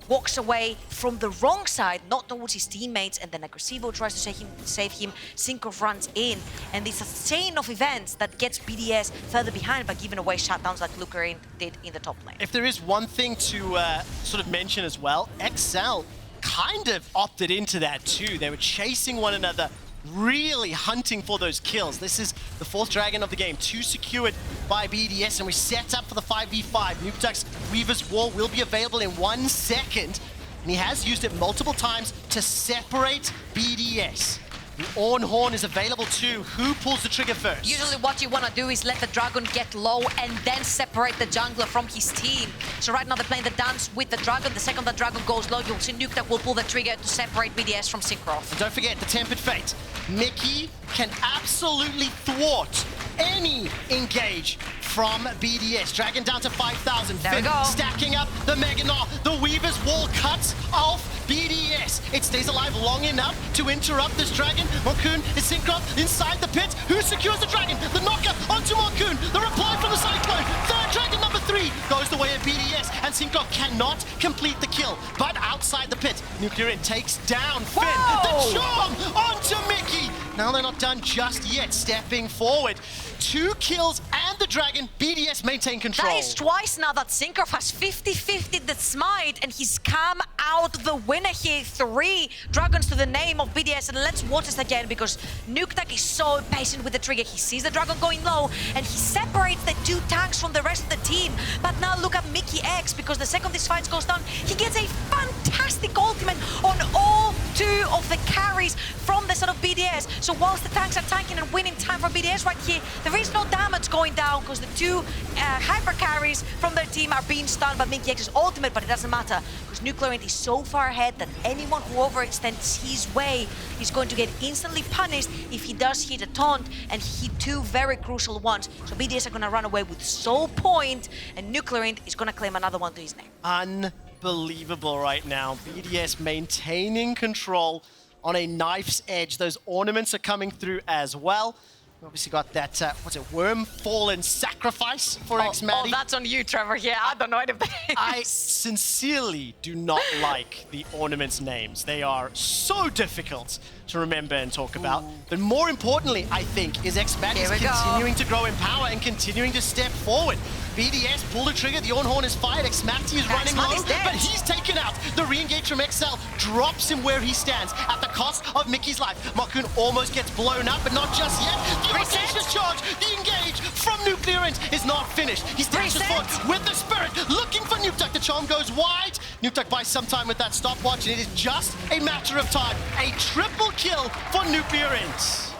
walks away from the wrong side, not towards his teammates, and then Agresivoo tries to save him. Cinkrof runs in, and it's a chain of events that gets BDS further behind by giving away shutdowns like NUCLEARINT did in the top lane. If there is one thing to sort of mention as well, XL kind of opted into that too. They were chasing one another, really hunting for those kills. This is the 4th dragon of the game, 2 secured by BDS, and we set up for the 5v5. Nukeduck's Weaver's Wall will be available in 1 second, and he has used it multiple times to separate BDS. The Ornn Horn is available too. Who pulls the trigger first? Usually what you want to do is let the dragon get low and then separate the jungler from his team. So right now they're playing the dance with the dragon. The second the dragon goes low, you'll see Nukeduck will pull the trigger to separate BDS from Cinkrof. And don't forget the tempered fate. Mikyx can absolutely thwart any engage from BDS. Dragon down to 5,000. There we go. Stacking up the Mega Gnar. The Weaver's Wall cuts off BDS. It stays alive long enough to interrupt this dragon. Markoon is Cinkrof inside the pit. Who secures the dragon? The knocker onto Markoon. The reply from the Cyclone. 3rd dragon number 3 goes the way of BDS, and Cinkrof cannot complete the kill. But outside the pit, NUCLEARINT takes down Finn. The charm onto Mikyx. Now they're not done just yet. Stepping forward. 2 kills and the dragon. BDS maintain control. That is twice now that Cinkrof has 50-50 the smite, and he's come out the winner here. 3 dragons to the name of BDS, and let's watch this again because Nukeduck is so patient with the trigger. He sees the dragon going low, and he separates the 2 tanks from the rest of the team. But now look at Mikyx, because the second this fight goes down, he gets a fantastic ultimate on all 2 of the carries from the side of BDS. So whilst the tanks are tanking and winning time for BDS right here, there is no damage going down because the 2 hyper carries from their team are being stunned by Mikyx's ultimate, but it doesn't matter because NUCLEARINT is so far ahead that anyone who overextends his way is going to get instantly punished if he does hit a taunt, and he hit 2 very crucial ones. So BDS are going to run away with Soul Point, and NUCLEARINT is going to claim another one to his name. Unbelievable right now. BDS maintaining control on a knife's edge. Those ornaments are coming through as well. We obviously got that, what's it, Worm Fallen Sacrifice for xMatty. Oh, that's on you, Trevor. Yeah, I don't know anything. I sincerely do not like the ornaments' names. They are so difficult to remember and talk about. But more importantly, I think, is xMatty continuing to grow in power and continuing to step forward. BDS pull the trigger, the Ornn Horn is fired, xMatty is running low, but he's taken out. The re-engage from XL drops him where he stands at the cost of Mikyx's life. Markoon almost gets blown up, but not just yet. The audacious charge, the engage from NUCLEARINT is not finished. He dashes forward with the spirit, looking for Nukeduck. The charm goes wide. Nukeduck buys some time with that stopwatch, and it is just a matter of time. A triple kill for NUCLEARINT.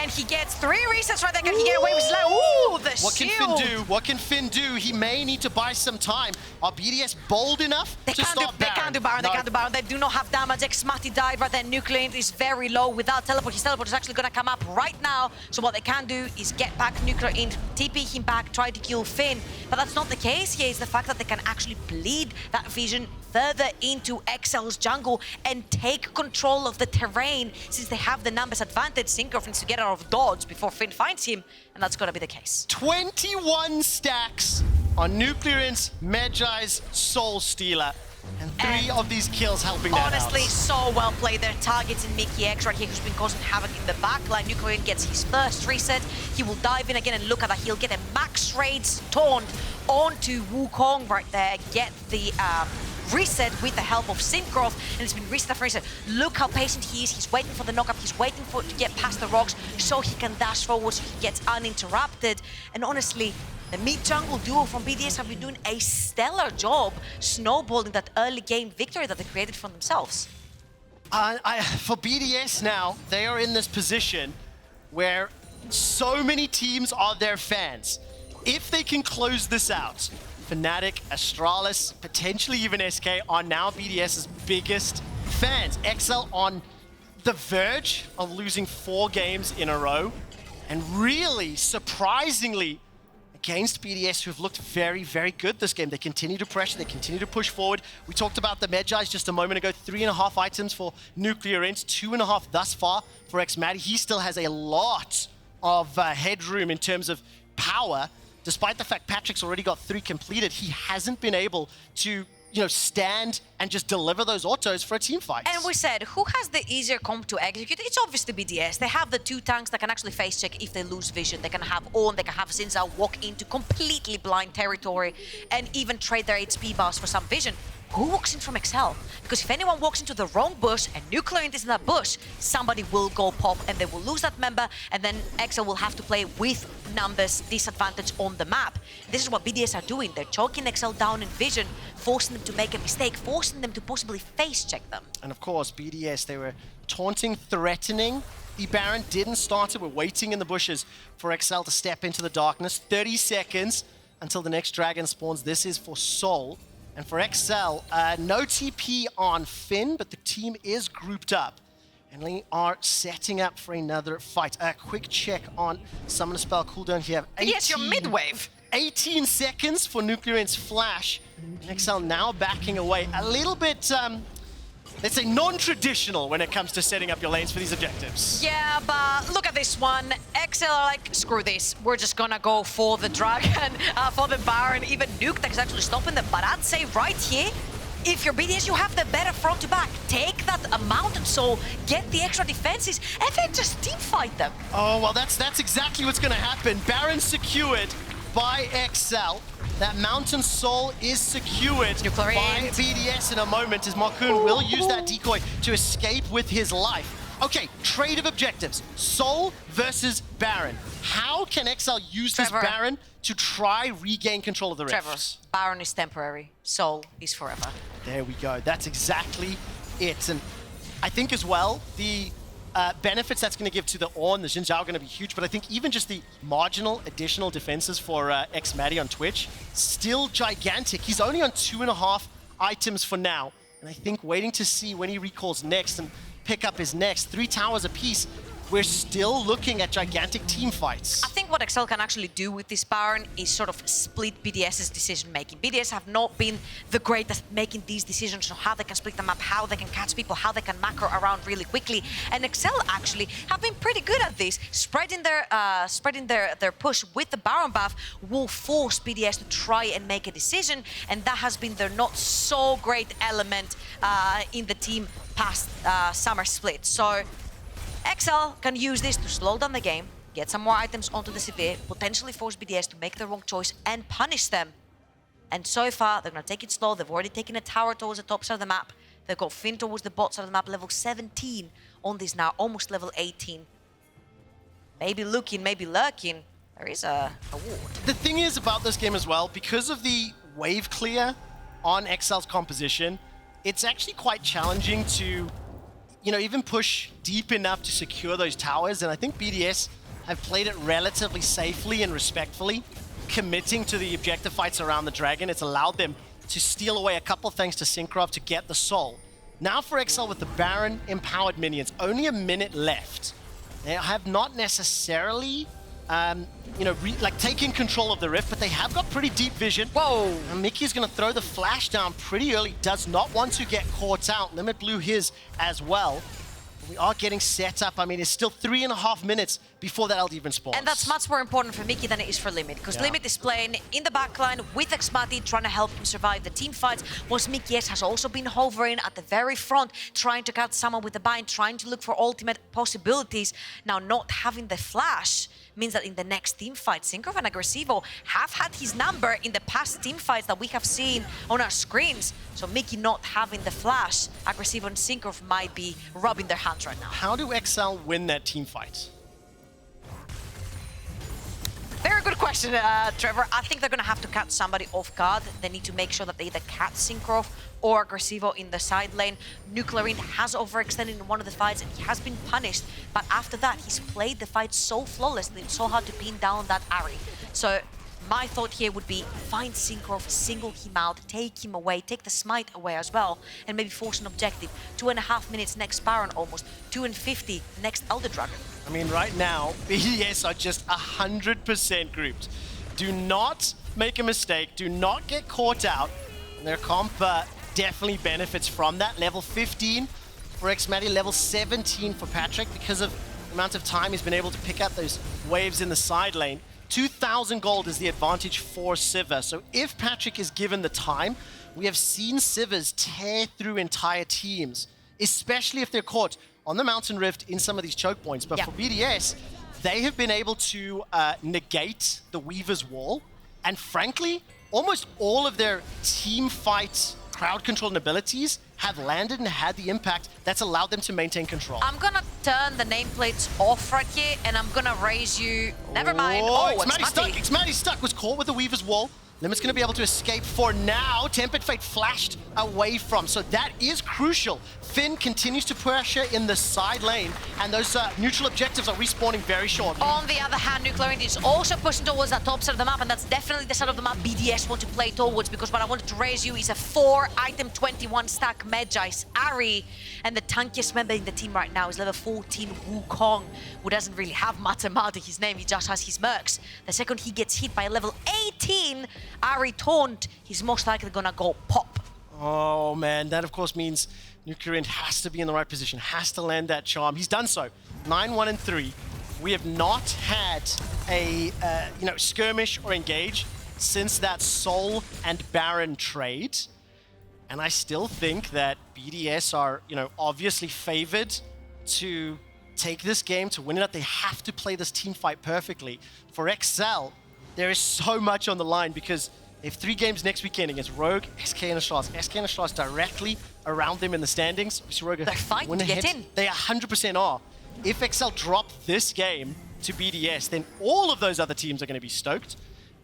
And he gets 3 resets right there. Can he get away with his life? Ooh, the What can shield. Finn do? What can Finn do? He may need to buy some time. Are BDS bold enough to stop Baron? They can't do Baron. They can't do Baron. They do not have damage. xMatty died right there. NUCLEARINT is very low without teleport. His teleport is actually going to come up right now. So what they can do is get back NUCLEARINT, TP him back, try to kill Finn. But that's not the case here. It's the fact that they can actually bleed that vision further into XL's jungle and take control of the terrain since they have the numbers advantage. Cinkrof needs to get out of dodge before Finn finds him, and that's gonna be the case. 21 stacks on NUCLEARINT's Medjai's Soul Stealer. And 3 of these kills helping that honestly, out. so well played. Their targets in Mikyx right here, who's been causing havoc in the backline. NUCLEARINT gets his first reset. He will dive in again and look at that. He'll get a max raids taunt onto Wukong right there. Get the reset with the help of Cinkrof, and it's been reset after reset. Look how patient he is. He's waiting for the knockup. He's waiting for it to get past the rocks so he can dash forward so he gets uninterrupted. And honestly, the mid-jungle duo from BDS have been doing a stellar job snowballing that early game victory that they created for themselves. For BDS now, they are in this position where so many teams are their fans. If they can close this out, Fnatic, Astralis, potentially even SK are now BDS's biggest fans. XL on the verge of losing 4 games in a row, and really, surprisingly, against BDS, who've looked very, very good this game. They continue to pressure, they continue to push forward. We talked about the Medjais just a moment ago, 3.5 items for NUCLEARINT, 2.5 thus far for xMatty. He still has a lot of headroom in terms of power. Despite the fact Patrick's already got 3 completed, he hasn't been able to, stand and just deliver those autos for a team fight. And we said, who has the easier comp to execute? It's obviously BDS. They have the 2 tanks that can actually face check if they lose vision. They can have Ornn, they can have Zhao walk into completely blind territory and even trade their HP bars for some vision. Who walks in from XL? Because if anyone walks into the wrong bush and NUCLEARINT is in that bush, somebody will go pop and they will lose that member, and then XL will have to play with numbers disadvantage on the map. This is what BDS are doing. They're choking XL down in vision, forcing them to make a mistake, forcing them to possibly face check them. And of course, BDS, they were taunting, threatening. The Baron didn't start it. We're waiting in the bushes for XL to step into the darkness. 30 seconds until the next dragon spawns. This is for Soul. And for XL, no TP on Finn, but the team is grouped up. And they are setting up for another fight. A quick check on Summon Spell cooldown here. Yes, you're mid-wave. 18 seconds for NUCLEARINT's flash. And XL now backing away. A little bit, let's say, non-traditional when it comes to setting up your lanes for these objectives. Yeah, but look at this one. XL are like, screw this. We're just gonna go for the dragon, for the Baron. Even Nukeduck is actually stopping them. But I'd say right here, if you're BDS, you have the better front to back. Take that Mountain Soul, get the extra defenses, and then just team fight them. Oh, well, that's exactly what's gonna happen. Baron secured by XL. That Mountain Soul is secured by BDS in a moment as Markoon will use that decoy to escape with his life. Okay, trade of objectives. Soul versus Baron. How can XL use this Baron to try regain control of the rifts? Baron is temporary. Soul is forever. There we go. That's exactly it. And I think as well, the benefits that's going to give to the Ornn, the Zhao are going to be huge, but I think even just the marginal additional defenses for xMatty on Twitch, still gigantic. He's only on 2.5 items for now, and I think waiting to see when he recalls next and pick up his next 3 towers apiece, we're still looking at gigantic team fights. I think what XL can actually do with this Baron is sort of split BDS's decision-making. BDS have not been the greatest at making these decisions on how they can split them up, how they can catch people, how they can macro around really quickly. And XL actually have been pretty good at this. Spreading their push with the Baron buff will force BDS to try and make a decision, and that has been their not so great element in the team past summer split. So XL can use this to slow down the game, get some more items onto the Sivir, potentially force BDS to make the wrong choice and punish them. And so far, they're going to take it slow. They've already taken a tower towards the top side of the map. They've got Finn towards the bot side of the map, level 17 on this now, almost level 18. Maybe looking, maybe lurking. There is a ward. The thing is about this game as well, because of the wave clear on XL's composition, it's actually quite challenging to you know, even push deep enough to secure those towers. And I think BDS have played it relatively safely and respectfully, committing to the objective fights around the dragon. It's allowed them to steal away a couple thanks to Cinkrof to get the soul. Now for XL with the Baron empowered minions, only a minute left. They have not necessarily, you know, taken control of the rift, but they have got pretty deep vision. Whoa! And Mikyx gonna throw the flash down pretty early, does not want to get caught out. Limit blew his as well. We are getting set up. I mean, it's still 3.5 minutes before that ult even spawns. And that's much more important for Mikyx than it is for Limit, because Limit is playing in the backline with xMatty, trying to help him survive the team fights, whilst Mikyx has also been hovering at the very front, trying to catch someone with the bind, trying to look for ultimate possibilities. Now, not having the flash means that in the next team fight, Cinkrof and Agresivoo have had his number in the past team fights that we have seen on our screens. So Mikyx not having the flash, Agresivoo and Cinkrof might be rubbing their hands right now. How do XL win that team fight? Very good question, Trevor. I think they're going to have to catch somebody off guard. They need to make sure that they either catch Cinkrof or Agresivoo in the side lane. NUCLEARINT has overextended in one of the fights and he has been punished. But after that, he's played the fight so flawlessly. It's so hard to pin down that Ahri. So my thought here would be find Cinkrof, single him out, take him away, take the smite away as well, and maybe force an objective. 2.5 minutes next Baron almost, 2:50 next Elder Dragon. I mean, right now, BDS are just 100% grouped. Do not make a mistake. Do not get caught out. And their comp definitely benefits from that. Level 15 for xMatty, level 17 for Patrik because of the amount of time he's been able to pick up those waves in the side lane. 2,000 gold is the advantage for Sivir. So if Patrik is given the time, we have seen Sivirs tear through entire teams, especially if they're caught on the Mountain Rift in some of these choke points. But for BDS, they have been able to negate the Weaver's Wall. And frankly, almost all of their team fight crowd control abilities have landed and had the impact that's allowed them to maintain control. I'm gonna turn the nameplates off right here, and I'm gonna raise you... Never mind. Oh, xMatty stuck. xMatty stuck. Was caught with the Weaver's Wall. Limit's going to be able to escape for now. Tempered Fate flashed away from. So that is crucial. Finn continues to pressure in the side lane. And those neutral objectives are respawning very shortly. On the other hand, NUCLEARINT is also pushing towards that top side of the map. And that's definitely the side of the map BDS want to play towards. Because what I wanted to raise you is a 4-item 21 stack Medjay's Ahri. And the tankiest member in the team right now is level 14 Wukong, who doesn't really have Matemati, his name. He just has his mercs. The second he gets hit by level 18, Ahri taunt, he's most likely gonna go pop. Oh man, that of course means NUCLEARINT has to be in the right position, has to land that charm. He's done so. 9-1-3. We have not had a skirmish or engage since that Soul and Baron trade. And I still think that BDS are, obviously favored to take this game, to win it. They have to play this team fight perfectly. For XL, there is so much on the line because they have 3 games next weekend against Rogue, SK, and Astralis. SK and Astralis directly around them in the standings. They're fighting to get in. They 100% are. If XL drop this game to BDS, then all of those other teams are going to be stoked.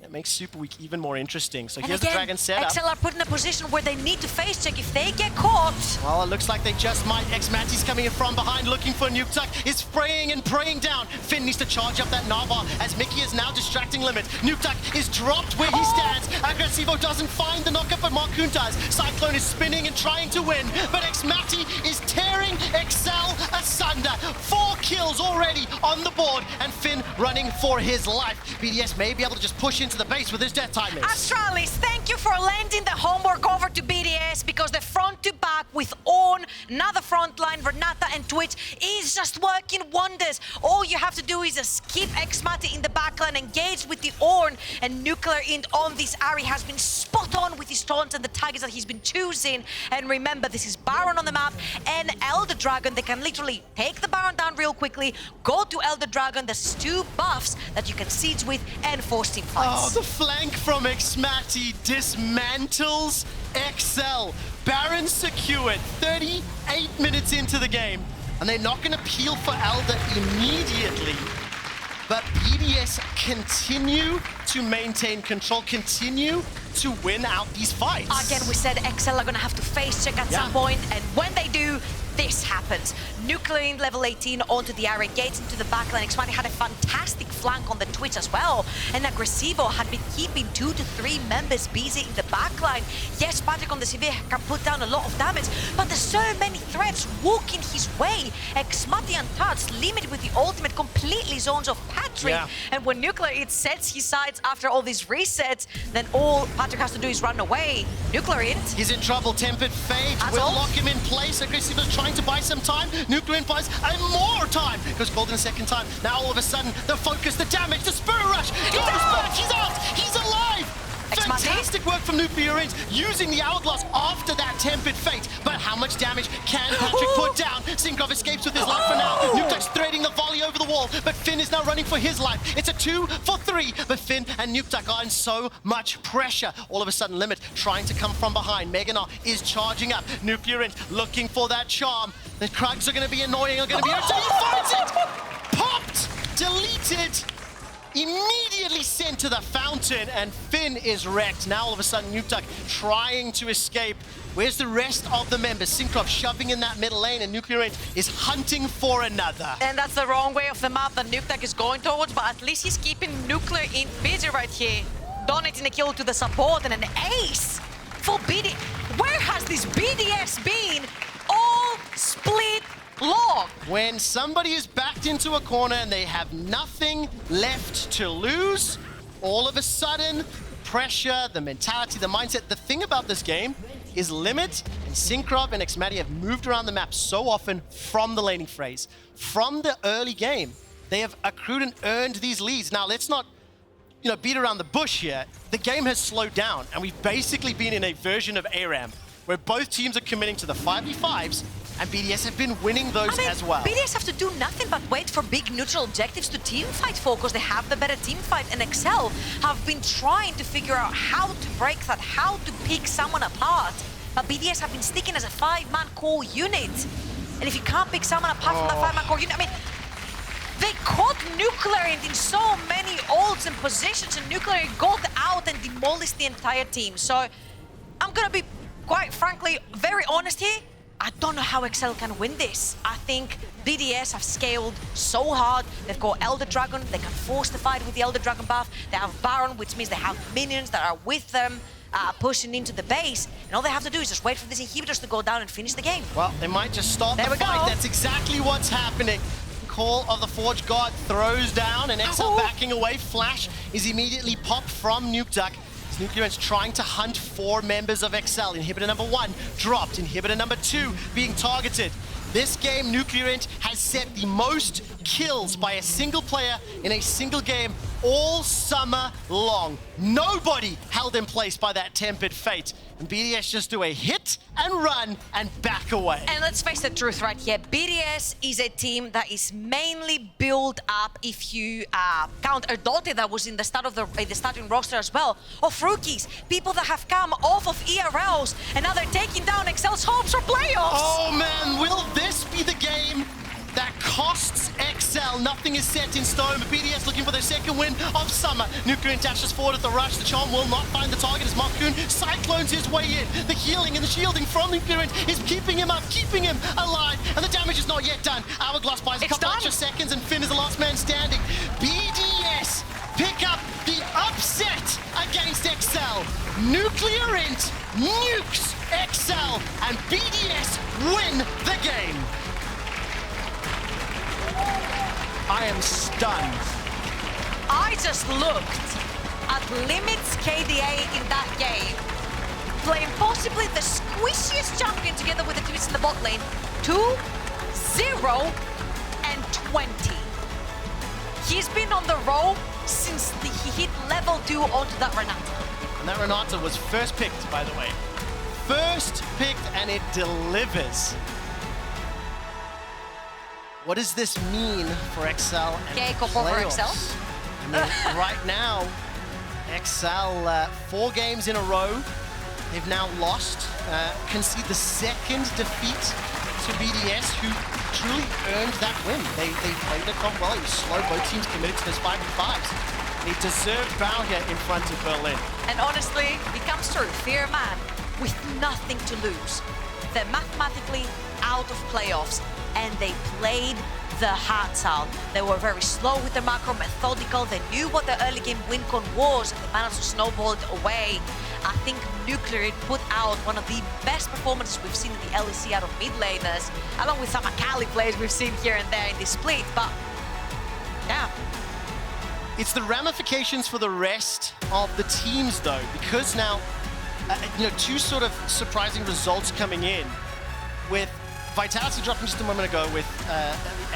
That makes Super Week even more interesting. So here's the Dragon setup. XL are put in a position where they need to face check if they get caught. Well, it looks like they just might. xMatty's coming in from behind looking for Nukeduck. Is spraying and praying down. Finn needs to charge up that Nava as Mikyx is now distracting Limit. Nukeduck is dropped where he stands. Agresivoo doesn't find the knockup, but Markoon does. Cyclone is spinning and trying to win, but xMatty is tearing XL asunder. 4 kills already on the board, and Finn running for his life. BDS may be able to just push into the base with his death timings. Astralis, thank you for lending the homework over to BDS because the front to back with Ornn, another front line, Renata and Twitch is just working wonders. All you have to do is just keep xMatty in the backline, engage with the Ornn, and NUCLEARINT on this Ahri has been spot on with his taunts and the targets that he's been choosing. And remember, this is Baron on the map and Elder Dragon. They can literally take the Baron down real quickly, go to Elder Dragon. There's 2 buffs that you can siege with and force team fights. Oh, the flank from xMatty dismantles XL. Baron secured 38 minutes into the game, and they're not going to peel for Elder immediately. But BDS continue to maintain control, continue to win out these fights. Again, we said XL are going to have to face check at some point, and when they do, this happens. NUCLEARINT level 18 onto the Ahri, gets into the backline. xMatty had a fantastic flank on the Twitch as well. And Agresivoo had been keeping 2 to 3 members busy in the backline. Yes, Patrik on the Sivir can put down a lot of damage, but there's so many threats walking his way. xMatty untouched, limited with the ultimate, completely zones off Patrik. Yeah. And when NUCLEARINT sets his sights after all these resets, then all Patrik has to do is run away. NUCLEARINT. He's in trouble. Tempered Fate will lock him in place. Agresivoo's trying to buy some time. NUCLEARINT buys more time. Goes golden a second time. Now all of a sudden, the focus, the damage, the Spirit Rush. Goes back. He's out. He's alive. Fantastic work from NUCLEARINT using the Hourglass after that Tempered Fate. But how much damage can Patrik put down? Cinkrof escapes with his life for now. Nukeduck's threading the volley over the wall, but Finn is now running for his life. It's a 2 for 3, but Finn and Nukeduck are in so much pressure. All of a sudden, Limit trying to come from behind. Gnar is charging up. NUCLEARINT looking for that charm. The Krugs are going to be annoying, are going to be until he finds it! Popped! Deleted! Immediately sent to the fountain, and Finn is wrecked. Now all of a sudden, Nukeduck trying to escape. Where's the rest of the members? Cinkrof shoving in that middle lane, and NUCLEARINT is hunting for another. And that's the wrong way of the map that Nukeduck is going towards, but at least he's keeping NUCLEARINT busy right here. Donating a kill to the support and an ace for BD. Where has this BDS been all split long? When somebody is backed into a corner and they have nothing left to lose, all of a sudden, pressure, the mentality, the mindset. The thing about this game is Limit and Cinkrof and xMatty have moved around the map so often from the laning phase. From the early game, they have accrued and earned these leads. Now, let's not beat around the bush here. The game has slowed down, and we've basically been in a version of ARAM, where both teams are committing to the 5v5s, and BDS have been winning those as well. BDS have to do nothing but wait for big neutral objectives to teamfight for, because they have the better teamfight, and XL have been trying to figure out how to break that, how to pick someone apart. But BDS have been sticking as a 5-man core unit. And if you can't pick someone apart from that 5-man core unit, I mean, they caught NUCLEARINT in so many ults and positions, and NUCLEARINT got out and demolished the entire team. So I'm gonna be, quite frankly, very honest here. I don't know how XL can win this. I think BDS have scaled so hard. They've got Elder Dragon. They can force the fight with the Elder Dragon buff. They have Baron, which means they have minions that are with them, pushing into the base. And all they have to do is just wait for these inhibitors to go down and finish the game. Well, they might just start the fight. That's exactly what's happening. Call of the Forge God throws down, and XL backing away. Flash is immediately popped from Nukeduck. NUCLEARINT's trying to hunt 4 members of XL. Inhibitor number 1 dropped. Inhibitor number 2 being targeted. This game, NUCLEARINT has set the most kills by a single player in a single game all summer long. Nobody held in place by that Tempered Fate. And BDS just do a hit and run and back away. And let's face the truth right here. BDS is a team that is mainly built up, if you count Erdote, that was in the start of the starting roster as well, of rookies, people that have come off of ERLs, and now they're taking down XL's hopes for playoffs. Oh man, will this be the game that costs XL? Nothing is set in stone, but BDS looking for their second win of summer. NUCLEARINT dashes forward at the rush. The charm will not find the target as Markoon cyclones his way in. The healing and the shielding from NUCLEARINT is keeping him up, keeping him alive, and the damage is not yet done. Hourglass buys a couple extra seconds, and Finn is the last man standing. BDS pick up the upset against XL. NUCLEARINT nukes XL, and BDS win the game. I am stunned. I just looked at Limit's KDA in that game, playing possibly the squishiest champion together with the Twitch in the bot lane. 2, 0, and 20. He's been on the roll since he hit level 2 onto that Renata. And that Renata was first picked, by the way. First picked, and it delivers. What does this mean for XL and playoffs? I mean, right now, XL, 4 games in a row. They've now lost, concede the second defeat to BDS, who truly earned that win. They played the comp well. It was slow. Both teams committed to those 5v5s. They deserved bow here in front of Berlin. And honestly, it comes true. Fear man. with nothing to lose. They're mathematically out of playoffs, and they played the hearts out. They were very slow with the macro, methodical. They knew what the early game win con was, and they managed to snowball it away. I think NUCLEARINT put out one of the best performances we've seen in the LEC out of mid laners, along with some Akali plays we've seen here and there in this split, but yeah. It's the ramifications for the rest of the teams, though, because now, two sort of surprising results coming in, with Vitality dropping just a moment ago, with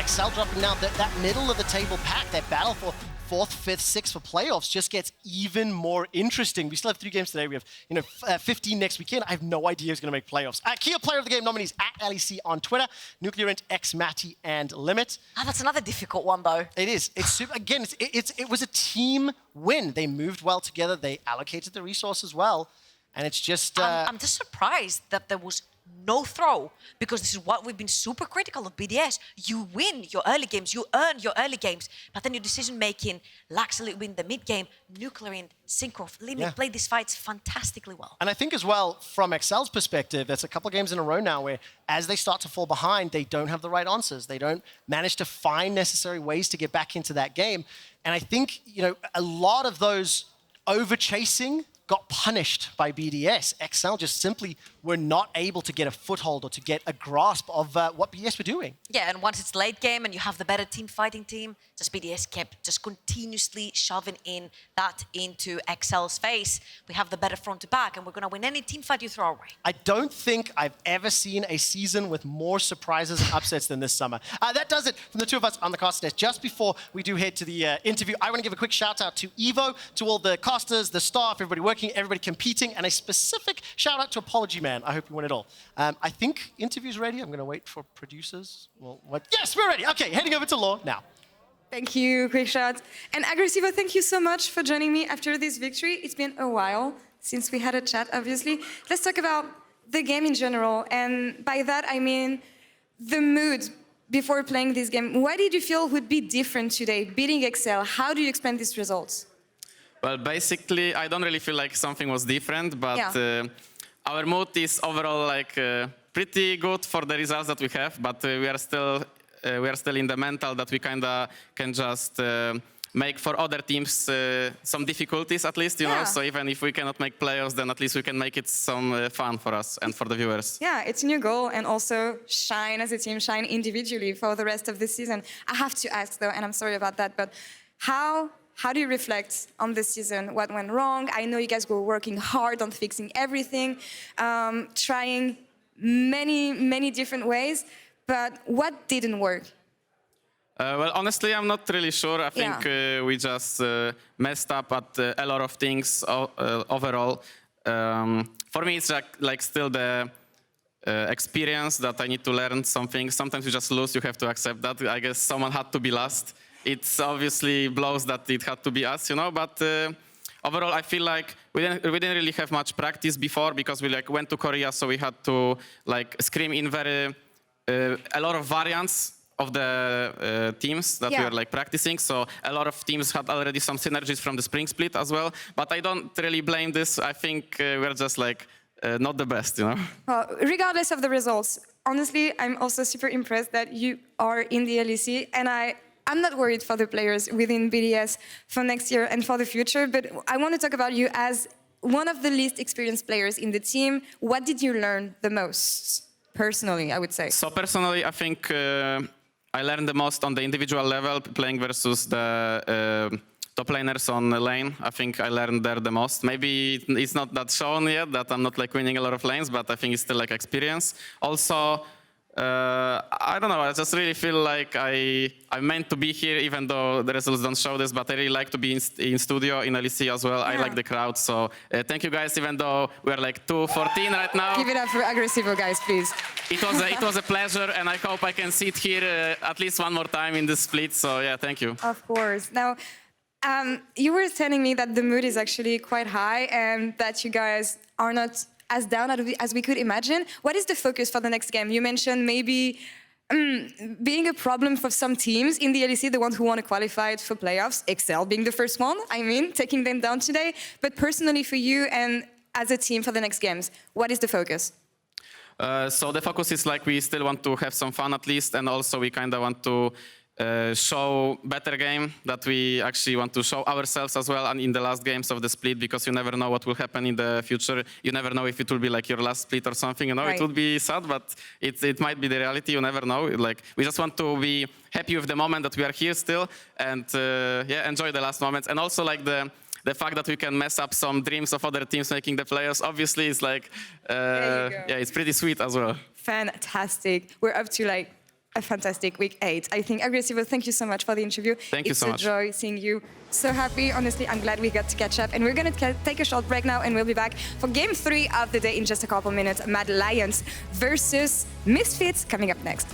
XL dropping now. That middle of the table pack, that battle for 4th, 5th, 6th for playoffs just gets even more interesting. We still have 3 games today. We have 15 next weekend. I have no idea who's going to make playoffs. Key Player of the Game nominees at LEC on Twitter: NUCLEARINT, xMatty, and Limit. That's another difficult one, though. It is. It's super, again, it was a team win. They moved well together. They allocated the resources well. And it's just... I'm just surprised that there was no throw, because this is what we've been super critical of BDS. You win your early games, you earn your early games, but then your decision-making lacks a little bit in the mid-game. NUCLEARINT, Cinkrof, Limit played these fights fantastically well. And I think as well, from XL's perspective, there's a couple of games in a row now where as they start to fall behind, they don't have the right answers. They don't manage to find necessary ways to get back into that game. And I think, a lot of those over-chasing got punished by BDS. XL just simply were not able to get a foothold or to get a grasp of what BDS were doing. Yeah, and once it's late game and you have the better team fighting team, just BDS kept just continuously shoving in that into XL's face. We have the better front to back, and we're going to win any team fight you throw away. I don't think I've ever seen a season with more surprises and upsets than this summer. That does it from the two of us on the cast desk. Just before we do head to the interview, I want to give a quick shout out to Evo, to all the casters, the staff, everybody working, everybody competing, and a specific shout out to Apology Man. I hope you win it all. I think interview's ready. I'm going to wait for producers. Well, what? Yes, we're ready. Okay, heading over to Laure now. Thank you, Quickshot. And Agresivoo, thank you so much for joining me after this victory. It's been a while since we had a chat, obviously. Let's talk about the game in general. And by that, I mean the mood before playing this game. What did you feel would be different today, beating XL? How do you explain these results? Well, basically, I don't really feel like something was different, but our mood is overall pretty good for the results that we have. But we are still in the mental that we kind of can just make for other teams some difficulties at least, you know. So even if we cannot make playoffs, then at least we can make it some fun for us and for the viewers. Yeah, it's a new goal, and also shine as a team, shine individually for the rest of the season. I have to ask though, and I'm sorry about that, but how do you reflect on this season? What went wrong? I know you guys were working hard on fixing everything, trying many different ways, but what didn't work? Well, honestly, I'm not really sure. I think we just messed up at a lot of things overall. For me, it's like still the experience that I need to learn something. Sometimes you just lose, you have to accept that. I guess someone had to be last. It's obviously blows that it had to be us, you know, but overall I feel like we didn't really have much practice before, because we went to Korea, so we had to scream in a lot of variants of the teams that we were practicing. So a lot of teams had already some synergies from the spring split as well. But I don't really blame this. I think we're just not the best, you know. Well, regardless of the results, honestly, I'm also super impressed that you are in the LEC, and I'm not worried for the players within BDS for next year and for the future, but I want to talk about you as one of the least experienced players in the team. What did you learn the most, personally, I would say? So personally, I think I learned the most on the individual level, playing versus the top laners on the lane. I think I learned there the most. Maybe it's not that shown yet, that I'm not winning a lot of lanes, but I think it's still experience. Also, I don't know, I just really feel like I'm meant to be here, even though the results don't show this, but I really like to be in studio, in LEC as well. I like the crowd, so thank you guys, even though we're 2-14 right now. Give it up for Agresivoo, guys, please. It was a pleasure, and I hope I can sit here at least one more time in this split, so yeah, thank you. Of course. Now, you were telling me that the mood is actually quite high, and that you guys are not as down as we could imagine. What is the focus for the next game? You mentioned maybe being a problem for some teams in the LEC, the ones who want to qualify for playoffs, XL being the first one, I mean, taking them down today. But personally for you, and as a team for the next games? What is the focus? So the focus is like we still want to have some fun at least, and also we kind of want to show better game, that we actually want to show ourselves as well and in the last games of the split, because you never know what will happen in the future. You never know if it will be like your last split or something, you know. Right. It would be sad, but it might be the reality. You never know. Like, we just want to be happy with the moment that we are here still, and yeah, enjoy the last moments. And also like the fact that we can mess up some dreams of other teams making the playoffs, obviously, is like, yeah, it's pretty sweet as well. Fantastic. We're up to like a fantastic week 8. I think, Agresivoo, thank you so much for the interview. Thank you so much. It's a joy seeing you. So happy. Honestly, I'm glad we got to catch up. And we're going to take a short break now, and we'll be back for game 3 of the day in just a couple minutes. Mad Lions versus Misfits coming up next.